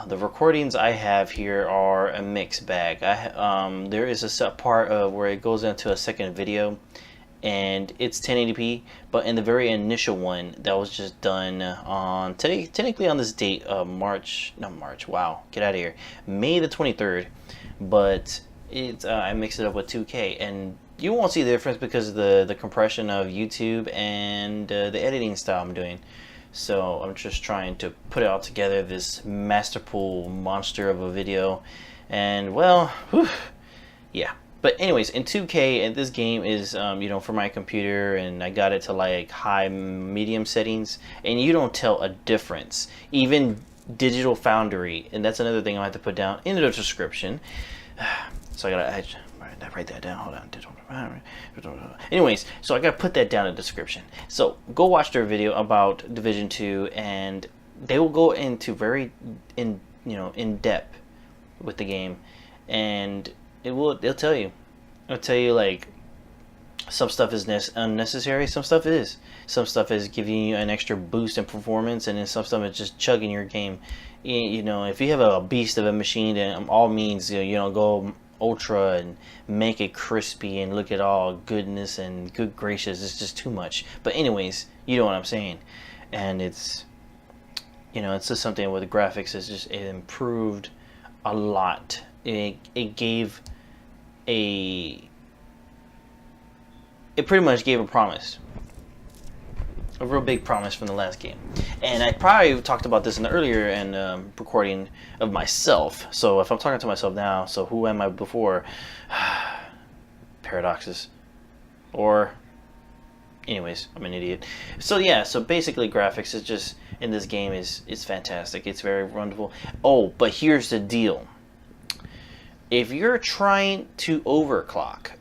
the recordings I have here are a mixed bag. There is a set part of where it goes into a second video, and it's 1080p. But in the very initial one, that was just done on technically on this date of wow, get out of here, May the 23rd. But I mixed it up with 2K, and you won't see the difference because of the compression of YouTube and the editing style I'm doing. So I'm just trying to put it all together, this masterful monster of a video. And well, whew, yeah. But anyways, in 2K, and this game is for my computer, and I got it to like high medium settings, and you don't tell a difference. Even Digital Foundry, and that's another thing I have to put down in the description. So I gotta write that down. Hold on. Anyways, so I gotta put that down in the description. So go watch their video about Division 2, and they will go into very in depth with the game, and they'll tell you. It'll tell you like some stuff is unnecessary, some stuff is. Some stuff is giving you an extra boost in performance, and then some stuff is just chugging your game. If you have a beast of a machine, then all means go ultra and make it crispy and look at all goodness and good gracious. It's just too much. But anyways, you know what I'm saying. And it's just something with the graphics. It improved a lot. It pretty much gave a promise, a real big promise from the last game. And I probably talked about this in the earlier recording of myself. So if I'm talking to myself now, so who am I before? Paradoxes. Or anyways, I'm an idiot. So yeah, so basically graphics is just in this game is fantastic. It's very wonderful. Oh, but here's the deal. If you're trying to overclock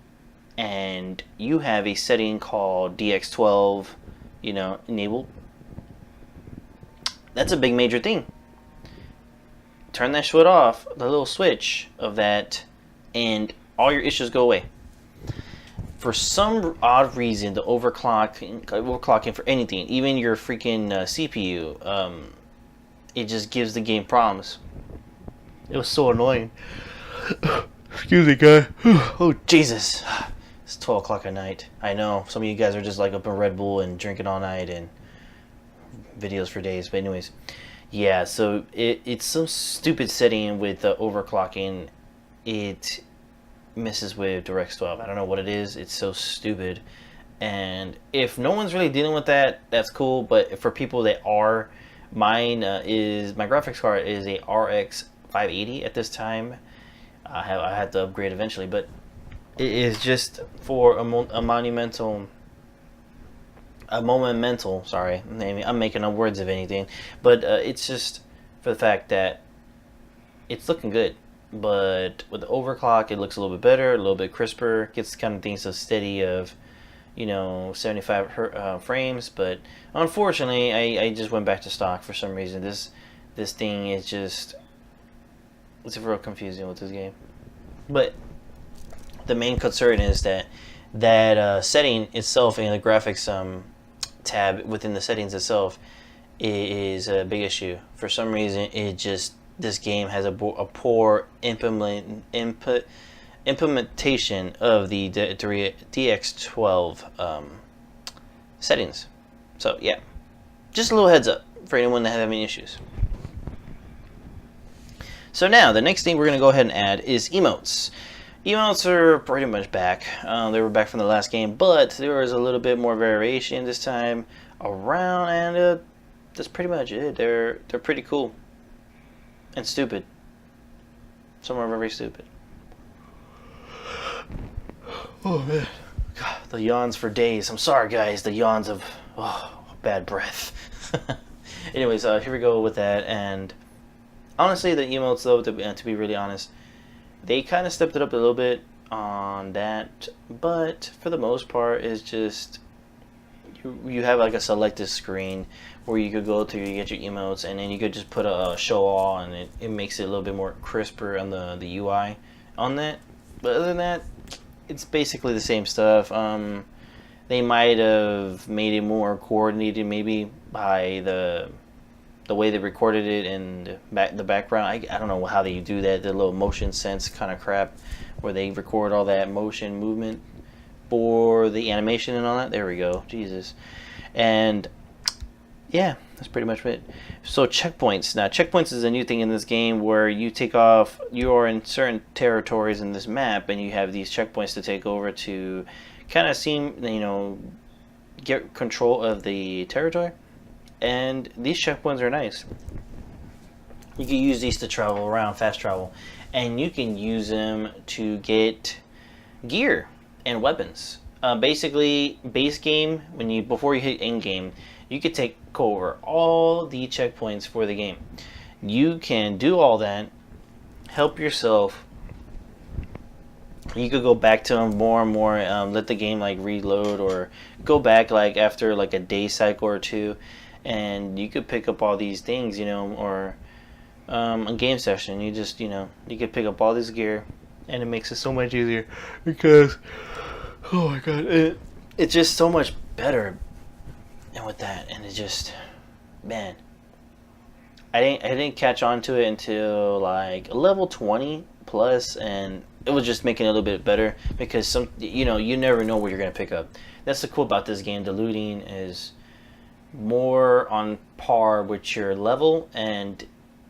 and you have a setting called DX12 enabled, that's a big major thing. Turn that shit off, the little switch of that, and all your issues go away. For some odd reason, the overclocking for anything, even your freaking CPU, it just gives the game problems. It was so annoying. Excuse me, guy. Oh, Jesus. It's 12 o'clock at night. I know. Some of you guys are just like up in Red Bull and drinking all night and videos for days. But anyways, yeah, so it's some stupid setting with overclocking. It messes with DirectX 12. I don't know what it is. It's so stupid. And if no one's really dealing with that, that's cool. But for people that are, my graphics card is a RX 580 at this time. I had to upgrade eventually, but it is just for a monumental. Sorry, I'm making up words of anything, but it's just for the fact that it's looking good. But with the overclock, it looks a little bit better, a little bit crisper. Gets kind of things so steady of 75 frames. But unfortunately, I just went back to stock for some reason. This thing is just, it's real confusing with this game. But the main concern is that setting itself in the graphics tab within the settings itself is a big issue. For some reason, this game has a poor implementation of the DX12 settings. So yeah, just a little heads up for anyone that have any issues. So now the next thing we're going to go ahead and add is emotes. Emotes are pretty much back. They were back from the last game, but there was a little bit more variation this time around, and that's pretty much it. They're pretty cool and stupid. Some are very stupid. Oh man, God, the yawns for days. I'm sorry, guys. The yawns of bad breath. Anyways, here we go with that. And honestly, the emotes, though, to be really honest, they kind of stepped it up a little bit on that, but for the most part, it's just you have like a selected screen where you could go to, you get your emotes, and then you could just put a show all, and it makes it a little bit more crisper on the UI on that. But other than that, it's basically the same stuff. They might have made it more coordinated, maybe by the way they recorded it in the background. I don't know how they do that. The little motion sense kind of crap, where they record all that motion movement for the animation and all that. There we go. Jesus. And yeah, that's pretty much it. So checkpoints. Now checkpoints is a new thing in this game where you take off. You are in certain territories in this map, and you have these checkpoints to take over to kind of seem, get control of the territory. And these checkpoints are nice. You can use these to travel around, fast travel, and you can use them to get gear and weapons. Basically, base game, before you hit end game, you could take over all the checkpoints for the game. You can do all that, help yourself. You could go back to them more and more, let the game like reload, or go back like after like a day cycle or two, and you could pick up all these things, or a game session. You just, you could pick up all this gear, and it makes it so much easier because, oh my god, it's just so much better. And with that, and it just, man, I didn't catch on to it until like level 20 plus, and it was just making it a little bit better because you never know what you're gonna pick up. That's the cool about this game. The looting is more on par with your level, and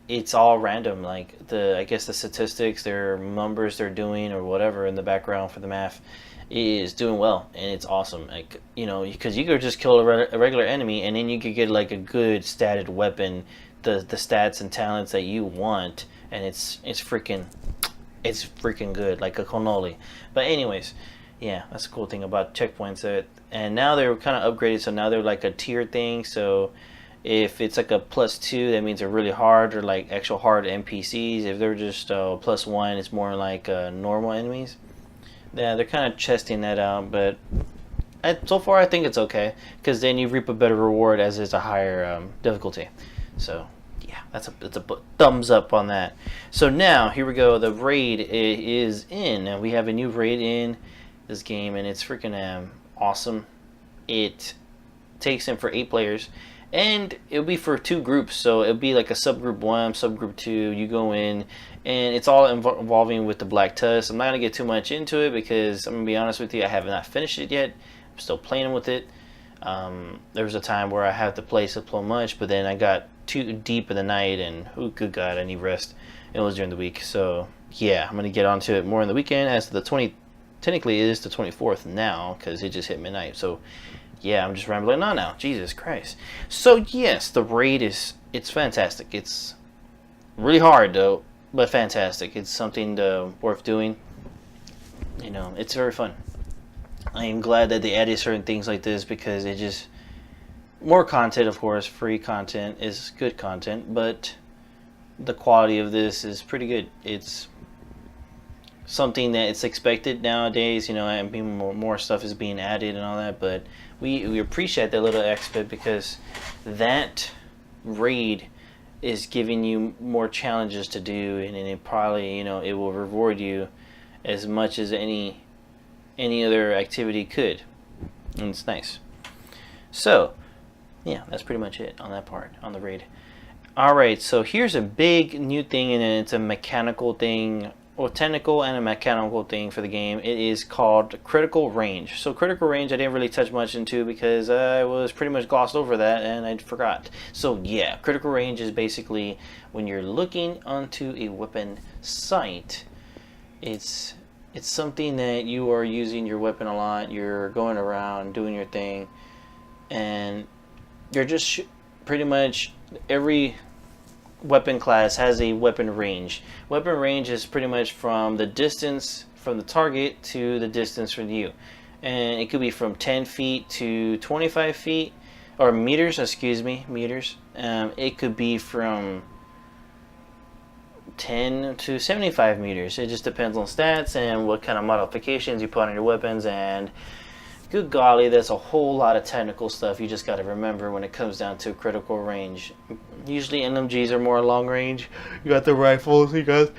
it's all random. Like I guess the statistics, their numbers they're doing or whatever in the background for the math is doing well, and it's awesome. Like, because you could just kill a regular enemy, and then you could get like a good statted weapon, the stats and talents that you want, and it's freaking good, like a cannoli. But anyways, yeah, that's the cool thing about checkpoints. And now they're kind of upgraded, so now they're like a tier thing. So if it's like a +2, that means they're really hard, or like actual hard NPCs. If they're just +1, it's more like normal enemies. Yeah, they're kind of testing that out, but so far I think it's okay, because then you reap a better reward as it's a higher difficulty. So yeah, that's a thumbs up on that. So now here we go. The raid is in, and we have a new raid in this game, and it's freaking awesome. It takes in for 8 players, and it'll be for 2 groups. So it'll be like a subgroup 1, subgroup 2. You go in, and it's all involving with the Black Tusk. I'm not gonna get too much into it because I'm gonna be honest with you, I have not finished it yet. I'm still playing with it. There was a time where I had to play so much, but then I got too deep in the night, and oh good god, I need rest. It was during the week, so yeah, I'm gonna get onto it more in the weekend. As the technically it is the 24th now because it just hit midnight. So yeah, I'm just rambling on now. Jesus Christ. So yes, the raid it's fantastic. It's really hard though, but fantastic. It's something worth doing. It's very fun. I am glad that they added certain things like this because it just more content, of course. Free content is good content, but the quality of this is pretty good. It's something that it's expected nowadays, and more stuff is being added and all that, but we appreciate that little aspect because that raid is giving you more challenges to do, and it probably, it will reward you as much as any other activity could, and it's nice. So yeah, that's pretty much it on that part, on the raid. Alright, so here's a big new thing, and it's a mechanical thing, or technical and a mechanical thing for the game. It is called critical range. So critical range I didn't really touch much into because I was pretty much glossed over that and I forgot. So yeah, critical range is basically when you're looking onto a weapon sight. It's something that you are using your weapon a lot. You're going around doing your thing, and you're just pretty much every weapon class has a weapon range. Weapon range is pretty much from the distance from the target to the distance from you, and it could be from 10 feet to 25 feet, or meters, excuse me, meters. It could be from 10 to 75 meters. It just depends on stats and what kind of modifications you put on your weapons, and good golly, there's a whole lot of technical stuff you just got to remember when it comes down to critical range. Usually NMGs are more long range. You got the rifles, you got,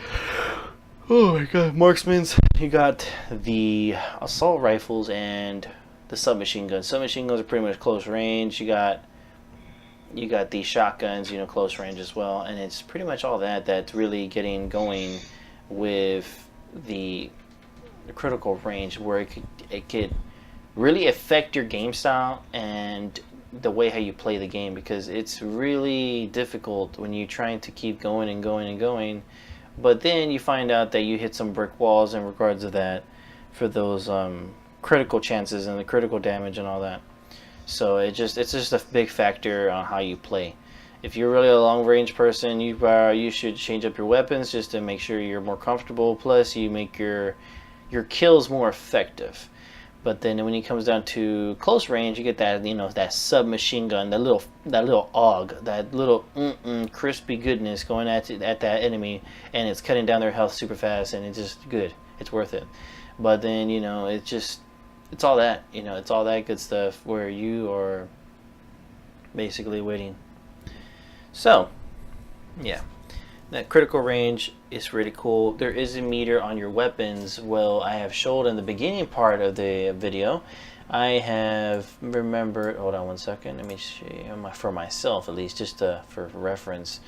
oh my god, marksmans, you got the assault rifles, and the submachine guns. Submachine guns are pretty much close range. You got these shotguns, you know, close range as well, and it's pretty much all that's really getting going with the critical range, where it could really affect your game style and the way how you play the game, because it's really difficult when you're trying to keep going and going and going, but then you find out that you hit some brick walls in regards to that for those critical chances and the critical damage and all that. So it's just a big factor on how you play. If you're really a long range person, you should change up your weapons just to make sure you're more comfortable. Plus, you make your kills more effective. But then when it comes down to close range, you get that, you know, that submachine gun, that little AUG, that little crispy goodness going at that enemy, and it's cutting down their health super fast, and it's just good. It's worth it. But then, you know, it's all that, you know, it's all that good stuff where you are basically waiting. So, yeah, that critical range is really cool. There is a meter on your weapons. Well, I have showed in the beginning part of the video. I have remembered, hold on one second, let me see, for myself at least, just for reference.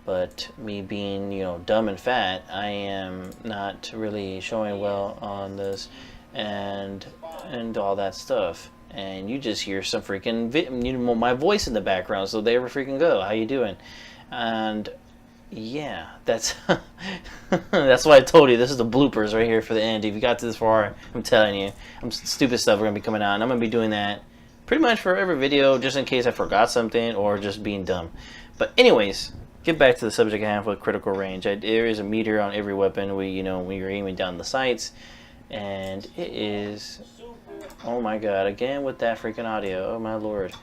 But me being, you know, dumb and fat, I am not really showing well on this and all that stuff, and you just hear some freaking you know, my voice in the background, so there we freaking go. How you doing? And yeah, that's that's why I told you this is the bloopers right here for the end. If you got to this far, I'm telling you, stupid stuff are gonna be coming out, and I'm gonna be doing that pretty much for every video, just in case I forgot something or just being dumb. But anyways, get back to the subject at hand with critical range. There is a meter on every weapon. You know, when you're aiming down the sights. And it is, oh my god, again with that freaking audio, oh my lord,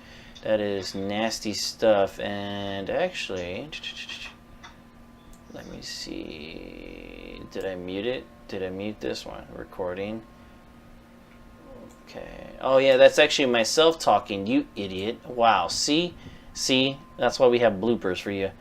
that is nasty stuff. And actually, let me see, did I mute it? Did I mute this one? Recording. Okay, oh yeah, that's actually myself talking, you idiot. Wow, see, that's why we have bloopers for you.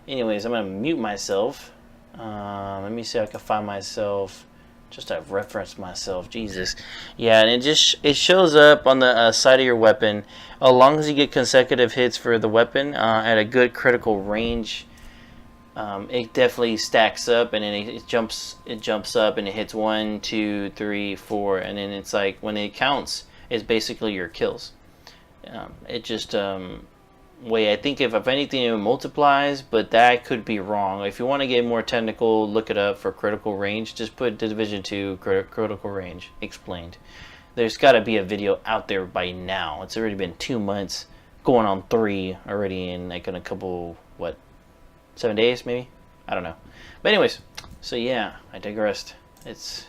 Anyways, I'm gonna mute myself. Let me see if I can find myself. Just to reference myself, Jesus. Yeah, and it shows up on the side of your weapon. As long as you get consecutive hits for the weapon at a good critical range, it definitely stacks up, and then it jumps up, and it hits 1, 2, 3, 4, and then it's like when it counts, it's basically your kills. It just I think if anything it multiplies, but that could be wrong. If you want to get more technical, look it up for critical range. Just put Division 2 critical range explained. There's got to be a video out there by now. It's already been 2 months, going on 3 already in like in a couple, what, 7 days maybe? I don't know. But anyways, so yeah, I digressed. It's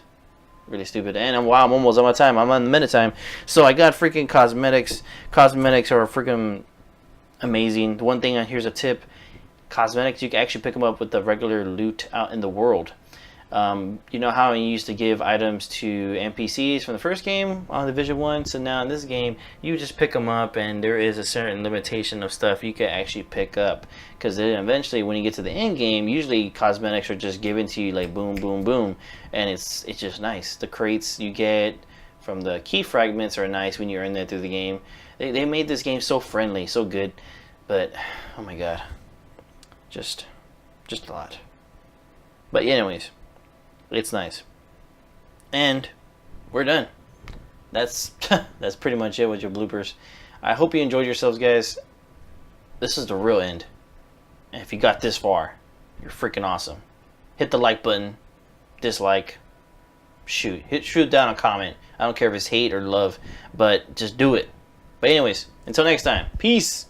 really stupid. And wow, I'm almost on my time. I'm on the minute time. So I got freaking cosmetics. Cosmetics are freaking amazing. The one thing, here's a tip: cosmetics, you can actually pick them up with the regular loot out in the world. You know how you used to give items to NPCs from the first game on Division 1? So now in this game, you just pick them up, and there is a certain limitation of stuff you can actually pick up. Because then eventually, when you get to the end game, usually cosmetics are just given to you like boom, boom, boom, and it's just nice. The crates you get from the key fragments are nice when you're in there through the game. They made this game so friendly, so good, but oh my god, just a lot. But anyways, it's nice, and we're done. That's that's pretty much it with your bloopers. I hope you enjoyed yourselves, guys. This is the real end, and if you got this far, you're freaking awesome. Hit the like button, dislike, shoot down a comment. I don't care if it's hate or love, but just do it. But anyways, until next time, peace.